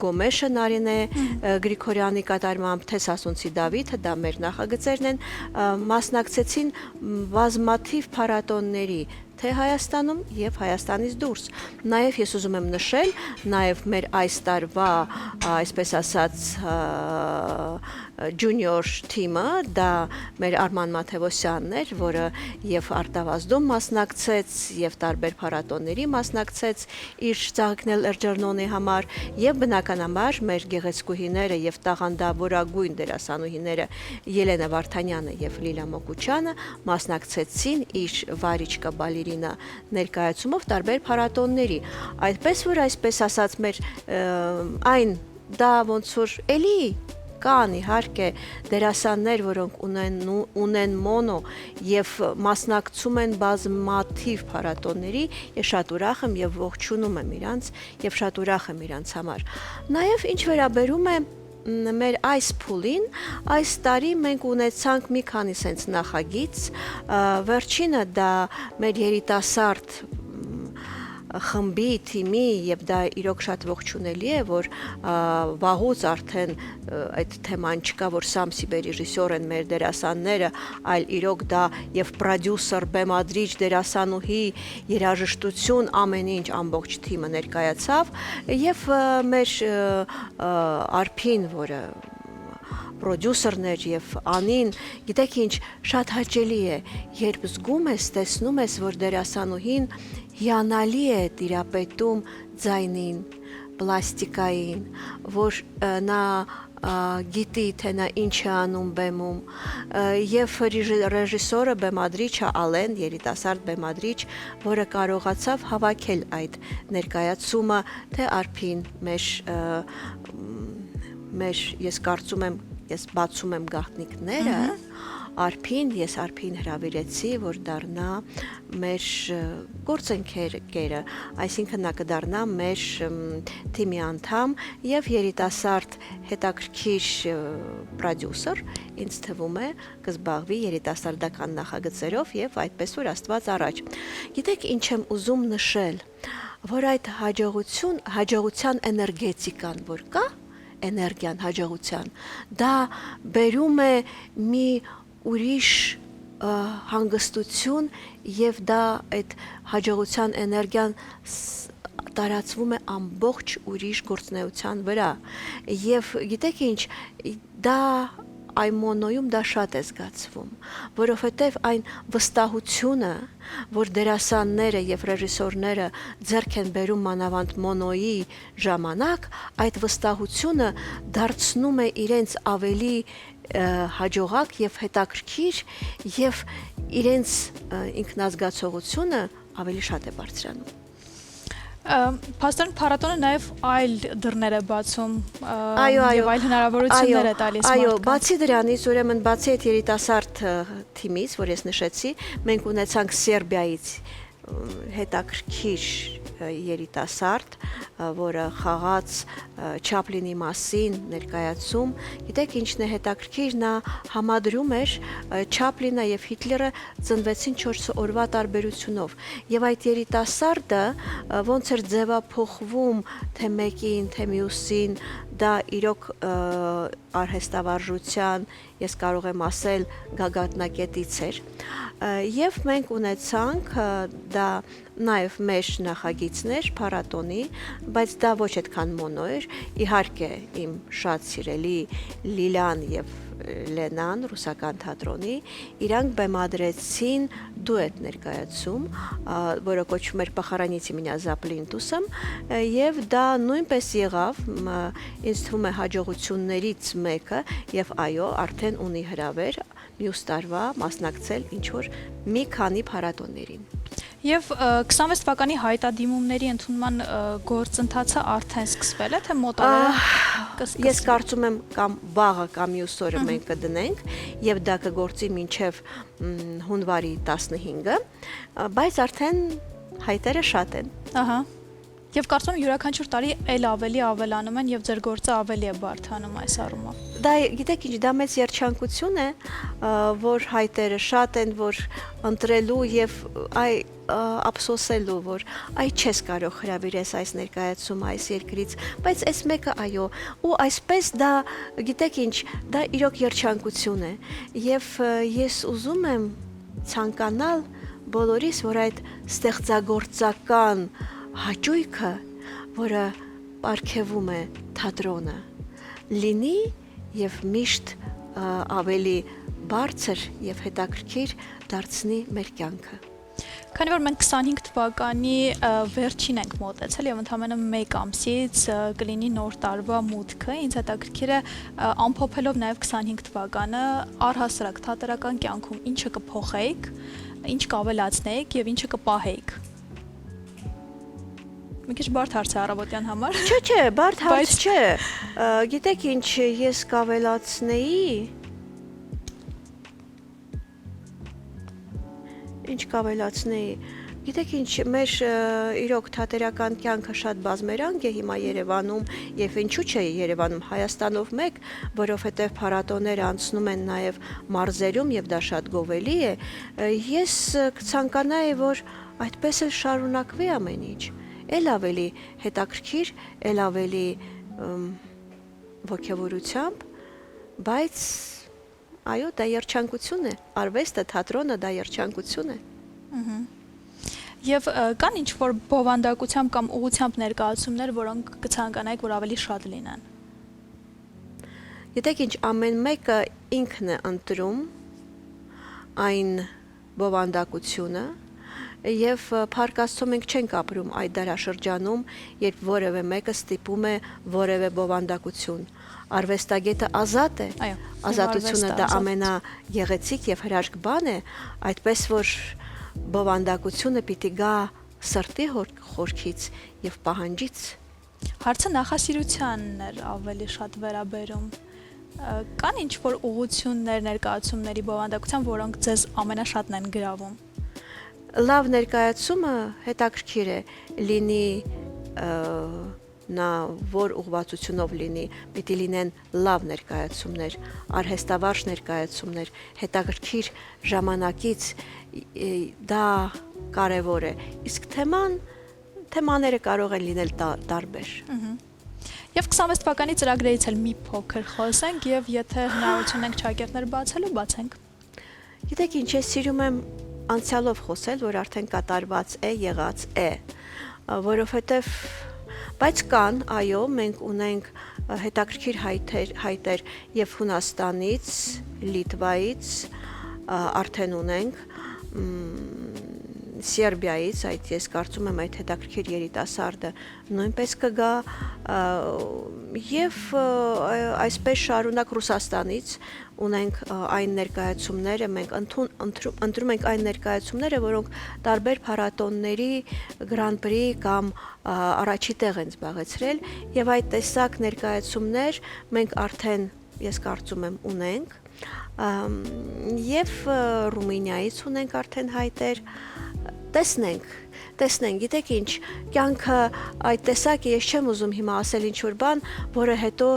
Գոմեշը Նարինե Գրիգորյանի կատարմամբ, թե Սասունցի Դավիթը, դա մեր նախագծերն են, մասնակցեցին բազմաթիվ փառատոնների, թե Հայաստանում եւ Հայաստանից դուրս։ Նաեւ ես ուզում եմ նշել, նաեւ մեր այս տարվա, այսպես ասած, ջունիոր թիմը, դա մեր Արման Մաթևոսյանն էր, որը եւ Արտավազդում մասնակցեց, եւ տարբեր փառատոնների մասնակցեց իր ծաղիկնել Էրջերնոնի համար, եւ բնականաբար մեր գեղեցկուհիները եւ տաղանդավորագույն դերասանուհիները Ելենա Վարդանյանը եւ Լիլա Մոկուչյանը մասնակցեցին իր Վարիչկա բալերինա ներկայացումով տարբեր փառատոնների։ Այդպես որ այսպես ասած մեր այն դա ոնց որ էլի կան իհարկե դերասաններ, որոնք ունեն մոնո եւ մասնակցում են բազմաթիվ փառատոնների, ես շատ ուրախ եմ եւ ողջունում եմ իրանց եւ շատ ուրախ եմ իրանց համար։ Նաեւ ինչ վերաբերում է մեր այս փուլին, այս տարի մենք ունեցանք մի քանի sense նախագիծ, վերջինը դա մեր երիտասարդ խմբի, թիմի եւ դա իրոք շատ ողջունելի է, որ վաղուց արդեն այդ թեման չկա, որ Սամսիբե ռեժիսոր են մեր դերասանները, այլ իրոք դա եւ պրոդյուսեր, բեմադրիչ, դերասանուհի, երաժշտություն, ամեն ինչ ամբողջ թիմը ներկայացավ եւ մեր Արփին, որը պրոդյուսերներ եւ Անին, գիտեք ինչ, շատ հաճելի է, երբ զգում ես, տեսնում ես, որ դերասանուհին հիանալի է տիրապետում ձայնին, պլաստիկային, որ նա գիտի, թե նա ինչ է անում բեմում, եւ ռեժիսորը բեմադրիչը Ալեն, երիտասարդ բեմադրիչ, որը կարողացավ հավաքել այդ ներկայացումը, թե Արփին մեր ես կարծում եմ, ես բացում եմ գաղտնիքները, Արփին, ես Արփին հրավիրեցի, որ դառնա մեր գործընկերը, այսինքն նա կդառնա մեր թիմի անդամ եւ երիտասարդ հետաքրքիր պրոդյուսեր, ինձ թվում է կզբաղվի երիտասարդական նախագծերով եւ այդպես որ Աստված առաջ։ Գիտեք ինչ եմ ուզում նշել, որ այդ հաջողության էներգետիկան, որ կա, էներգիան հաջողության, դա բերում է մի ուրիշ հանգստություն եւ դա այդ հաջողության էներգիան տարածվում է ամբողջ ուրիշ գործունեության վրա եւ գիտեք ինչ դա այմոնոյում դա շատ է զգացվում, որովհետև այն վստահությունը, որ դերասանները եւ ռեժիսորները ձեռք են բերում մանավանդ մոնոյի ժամանակ, այդ վստահությունը դարձնում է իրենց ավելի հաջողակ եւ հետաքրքիր եւ իրենց ինքնազգացողությունը ավելի շատ է բարձրանում։ Փաստորեն փառատոնը նաև այլ դռներ է բացում եւ այլ հնարավորություններ է տալիս մարդկանց։ Այո, բացի դրանից, ուրեմն բացի այդ երիտասարդ թիմից, որ ես նշեցի, մենք ունեցանք Սերբիայից հետաքրքիր երիտասարդ, որը խաղաց Չապլինի մասին ներկայացում, գիտեք ինչն է հետաքրքիր, նա համադրում էր Չապլինը եւ Հիտլերը ծնվեցին 4 օրվա տարբերությունով եւ այդ երիտասարդը ոնց էր ձևափոխվում թե մեկին, թե մյուսին, դա իրոք արհեստավարժության, ես կարող եմ ասել, գագաթնակետից էր եւ մենք ունեցանք դա նաև մեր նախագիծներ փառատոնի, բայց դա ոչ այդքան մոնո էր, իհարկե իմ շատ սիրելի Լիլան եւ Լենան ռուսական թատրոնի, իրանք բեմադրեցին դուետ ներկայացում, որը կոչվում էր Похороните меня за плинтусом, եւ դա նույնպես եղավ, ինձ թվում է հաջողություններից մեկը եւ այո, արդեն ունի հրավեր մյուս տարվա մասնակցել ինչ որ մի քանի փառատոներին։ Եվ 26 թվականի հայտադիմումների ընդունման գործընթացը արդեն սկսվել է, թե մոտորեն։ Ես կարծում եմ կամ վաղը կամ մյուս օրը մենք կդնենք եւ դա կգործի մինչեւ հունվարի 15-ը, բայց արդեն հայտերը շատ են։ Ահա։ Եվ կարծում եմ յուրաքանչյուր տարի էլ ավելի ավելանում են եւ ձեր գործը ավելի է բարդանում այս առումով։ Դա գիտեք ինչ, դա մեծ երջանկություն է, որ հայտերը շատ են, որ ընտրելու եւ ափսոսելու, որ այ չես կարող հրավիրես այս ներկայացումը այս երկրից, բայց այս մեկը այո, ու այսպես դա գիտեք ինչ, դա իրոք երջանկություն է եւ ես ուզում եմ ցանկանալ բոլորիս, որ այդ ստեղծագործական հաճույքը, որը պարգևում է թատրոնը, լինի եւ միշտ ավելի բարձր եւ հետաքրքիր դարձնի մեր կյանքը։ Քանի որ մենք 25 թվականի վերջին ենք մոտեցել եւ ընդամենը 1 ամսից կլինի նոր տարվա մուտքը, ինձ հետաքրքիր է ամփոփելով նաեւ 25 թվականը առհասարակ թատերական կյանքում ինչը կփոխեիք, ինչ կավելացնեիք եւ ինչը կպահեիք։ Մի քիչ բարդ հարց է առավոտյան համար։ Չէ, բարդ հարց չէ։ Գիտեք ինչ, ես կավելացնեի։ Ինչ կավելացնեի։ Գիտեք ինչ, մեր իրոք թատերական կյանքը շատ բազմերանգ է հիմա Երևանում եւ ինչու՞ չէ Երևանում, Հայաստանով մեկ, որովհետեւ փառատոները անցնում են նաեւ մարզերում եւ դա շատ գովելի է։ Ես կցանկանայի, որ այդպես էլ շարունակվի ամեն ինչ։ Էլ ավելի հետաքրքիր, էլ ավելի ոգևորությամբ, բայց այո, դա երջանկություն է, արվեստը, թատրոնը դա երջանկություն է։ Եվ կան ինչ-որ բովանդակությամբ կամ ուղղությամբ ներկայացումներ, որոնք կցանկանայիք, որ ավելի շատ լինեն։ Գիտեք ինչ, ամեն մեկը ինքն է ընտրում այն բովանդակությունը, եւ փառք Աստծո մենք չենք ապրում այդ դարաշրջանում, երբ որևէ մեկը ստիպում է որևէ բովանդակություն։ Արվեստագետը ազատ է, ազատությունը դա ամենագեղեցիկ եւ հրաշք բան է, այդպես որ բովանդակությունը պիտի գա սրտի խորքից եւ պահանջից։ Հարցը նախասիրությանն էր ավելի շատ վերաբերում։ Կան ինչ-որ ուղղություններ ներկայացումների բովանդակության, որոնք ձեզ ամենաշատն են գրավում։ Լավ ներկայացումը հետաքրքիր է, լինի նա որ ուղղվածությունով լինի, պիտի լինեն լավ ներկայացումներ, արհեստավարժ ներկայացումներ, հետաքրքիր ժամանակից դա կարևոր է։ Իսկ թեմաները կարող են լինել տարբեր։ Եվ 26 թվականի ծրագրերից էլ մի փոքր խոսենք եւ եթե հնարավորություն ունենք ճակերտներ բացելու, բացենք։ Գիտեք ինչ, ես սիրում եմ անցյալով խոսել, որ արդեն կատարված է, եղած է, որովհետև բայց կան, այո, մենք ունենք հետաքրքիր հայտեր եւ Հունաստանից, Լիտվայից արդեն ունենք, Սերբիայից, այդ ես կարծում եմ այդ հետաքրքիր երիտասարդը նույնպես կգա եւ այսպես շարունակ Ռուսաստանից ունենք այն ներկայացումները, մենք ընտրում ենք այն ներկայացումները, որոնք տարբեր փառատոնների Grand Prix կամ առաջի տեղ են զբաղեցրել եւ այդ տեսակ ներկայացումներ մենք արդեն ես կարծում եմ ունենք եւ Ռումինիայից ունենք արդեն հայտեր տեսնենք, գիտեք ինչ, կյանքը այդ տեսակ է, ես չեմ ուզում հիմա ասել ինչ-որ բան, որը հետո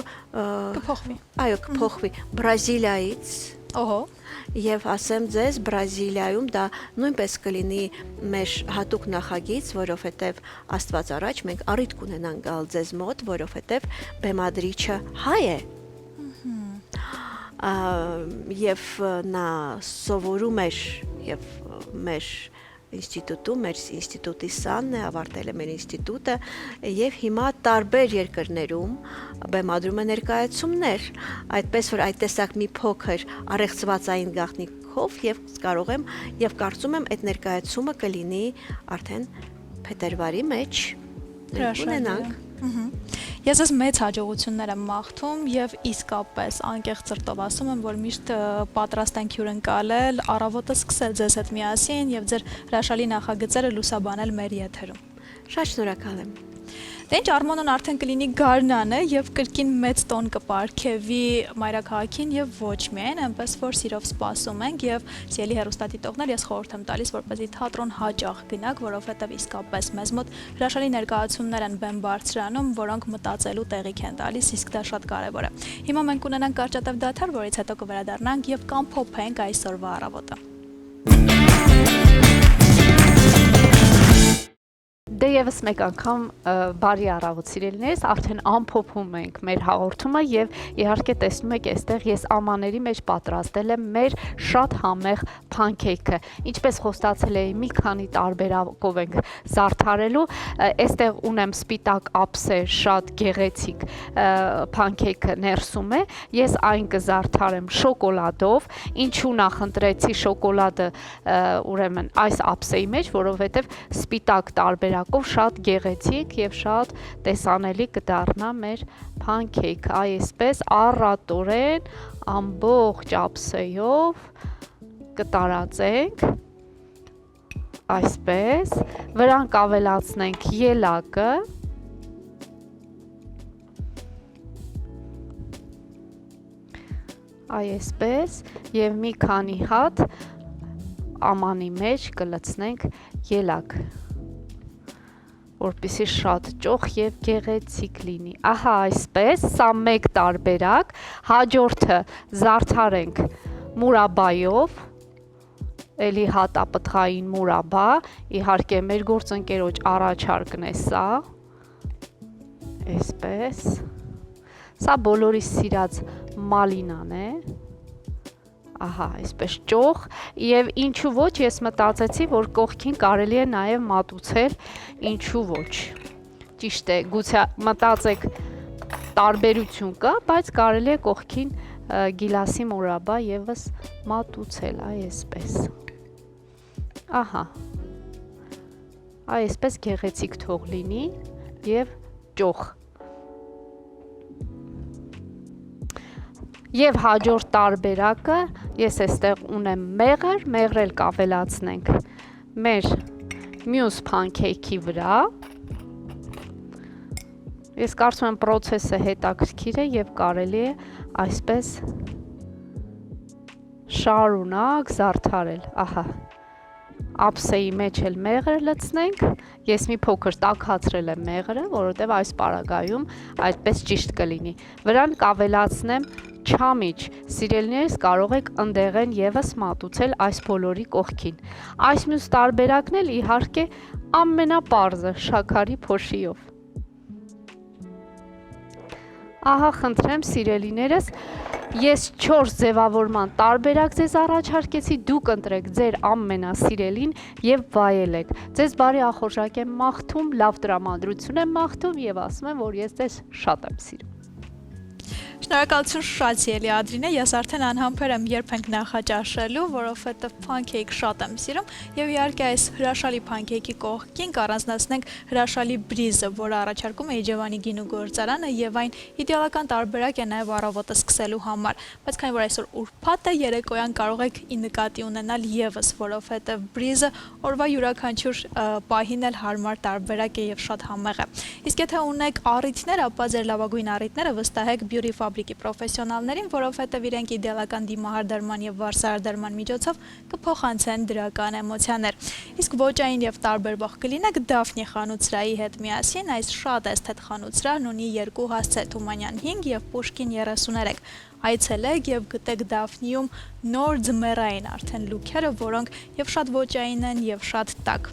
կփոխվի։ Այո, կփոխվի Բրազիլիայից։ Օհո։ Եվ ասեմ ձեզ, Բրազիլիայում դա նույնպես կլինի մեր հատուկ նախագիծ, որովհետև Աստված առաջ մենք առիթ կունենանք գալ ձեզ մոտ, որովհետև բեմադրիչը հայ է։ Եվ նա սովորում էր եւ մեր ինստիտուտում, մեր ինստիտուտի սանն է, ավարտել է մեր ինստիտուտը եւ հիմա տարբեր երկրներում բեմադրում է ներկայացումներ, այդպես որ այդ տեսակ մի փոքր առեղծվածային գաղտնիքով եւ կարող եմ եւ կարծում եմ այդ ներկայացումը կլինի արդեն փետրվարի մեջ ունենանք։ Ես ես մեծ հաջողություններ եմ մաղթում եւ իսկապես անկեղծ ծրտով ասում եմ, որ միշտ պատրաստ ենք հյուրընկալել, առավոտը սկսել ձեզ հետ միասին եւ ձեր հրաշալի նախագծերը լուսաբանել մեր եթերում։ Շատ շնորհակալ եմ։ Դե ինչ Արմոնոն արդեն կլինի գարնանը եւ կրկին մեծ տոն կպարգևի մայրաքաղաքին եւ ոչ միայն, այնպես որ սիրով սպասում ենք եւ սիրելի հեռուստադիտողներ, ես խորհուրդ եմ տալիս, որպեսզի թատրոն հաճախ գնաք, որովհետեւ իսկապես մեզ մոտ հրաշալի ներկայացումներ են բեմ բարձրանում, որոնք մտածելու տեղիք են տալիս, իսկ դա շատ կարեւոր է։ Հիմա մենք ունենանք կարճատև դադար, որից հետո կվերադառնանք եւ կամփոփենք այսօրվա առավոտը։ Դե եւս մեկ անգամ բարի առավոտ սիրելիներս, արդեն ամփոփում ենք մեր հաղորդումը եւ իհարկե տեսնում եք այստեղ ես ամաների մեջ պատրաստել եմ մեր շատ համեղ փանքեյքը։ Ինչպես խոստացել էի, մի քանի տարբերակով ենք զարդարելու։ Այստեղ ունեմ սպիտակ ափսե, շատ գեղեցիկ փանքեյքը ներսում է։ Ես այն կզարդարեմ շոկոլադով։ Ինչու նախընտրեցի շոկոլադը ուրեմն այս ափսեի մեջ, որովհետեւ սպիտակ տարբերակ շատ գեղեցիկ եւ շատ տեսանելի կդառնա մեր փանքեյքը, այսպես առատորեն ամբողջ ափսեյով կտարածենք, այսպես, վրան կավելացնենք ելակը, այսպես եւ մի քանի հատ ամանի մեջ կլցնենք ելակ, որպեսզի շատ ճոխ եւ գեղեցիկ լինի։ Ահա այսպես, սա մեկ տարբերակ, հաջորդը զարդարենք մուրաբայով, էլի հատապտղային մուրաբա, իհարկե մեր գործընկերոջ առաջարկն է սա, այսպես, սա բոլորի սիրած մալինան է, ահա, այսպես ճոխ, եւ ինչու ոչ ես մտածեցի, որ կողքին կարելի է նաեւ մատուցել, ինչու ոչ, ճիշտ է, գուցե մտածեք տարբերություն կա, բայց կարելի է կողքին գիլասի մուրաբա եւս մատուցել, այսպես, ահա, այսպես գեղեցիկ թող լինի եւ ճոխ։ Եվ հաջորդ տարբերակը ես այստեղ ունեմ մեղր, մեղրել կավելացնենք մեր մյուս փանքեյքի վրա, Ես կարծում եմ process-ը հետաքրքիր է եւ կարելի է այսպես շարունակ զարդարել, ահա, ափսեի մեջ էլ մեղր լցնենք, ես մի փոքր տաքացրել եմ մեղրը, որովհետեւ այս պարագայում այդպես ճիշտ կլինի, վրան կավելացնեմ չամիչ, սիրելիներս կարող եք ընդեղեն եւս մատուցել այս բոլորի կողքին, այս մյուս տարբերակն էլ իհարկե ամենապարզը շաքարի փոշիով։ Ահա խնդրեմ սիրելիներս, ես 4 ձևավորման տարբերակ ձեզ առաջարկեցի, դուք ընտրեք ձեր ամենասիրելին եւ վայելեք։ Ձեզ բարի ախորժակ եմ մաղթում, լավ տրամադրություն եմ մաղթում եւ ասում եմ, որ ես ձեզ շատ եմ սիրում։ Շնորհակալություն շատ Սիրելի Ադրինե, ես արդեն անհամբեր եմ երբ ենք նախաճաշելու, որովհետև փանքեյք շատ եմ սիրում եւ իհարկե այս հրաշալի փանքեյքի կողքին կառանձնացնենք հրաշալի բրիզը, որը առաջարկում է Իջևանի գինու գործարանը եւ այն իդեալական տարբերակ է նաեւ առավոտը սկսելու համար, բայց քանի որ այսօր ուրբաթ է, երեկոյան կարող եք ի նկատի ունենալ եւս, որովհետև բրիզը օրվա յուրաքանչյուր պահին էլ հարմար տարբերակ է եւ շատ համեղ է։ Իսկ եթե ունեք առիթներ, ապա ձեր լավագույն առիթները վստահեք Beauty Fabric-ի պրոֆեսիոնալներին, որովհետև իրենք իդեալական դիմահարդարման եւ վարսահարդարման միջոցով կփոխանցեն դրական էմոցիաներ։ Իսկ ոճային եւ տարբերվող կլինեք Daphne խանութսրահի հետ միասին, այս շատ էսթետ խանութսրահն ունի 2 հասցե Թումանյան 5 եւ Պուշկին 33։ Այցելեք եւ գտեք Daphne-ում նոր ձմեռային արդեն լուքերը, որոնք եւ շատ ոճային են եւ շատ տաք։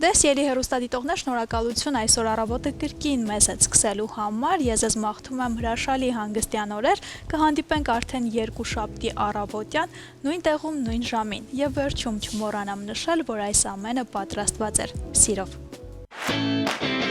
Դե սիրելի հեռուստադիտողներ, շնորհակալություն այսօր առավոտը կրկին մեզ հետ սկսելու համար։ Ես ձեզ մաղթում եմ հրաշալի հանգստյան օրեր, կհանդիպենք արդեն երկուշաբթի առավոտյան, նույն տեղում, նույն ժամին։ Եվ վերջում չմոռանամ նշել, որ այս ամենը պատրաստված էր սիրով։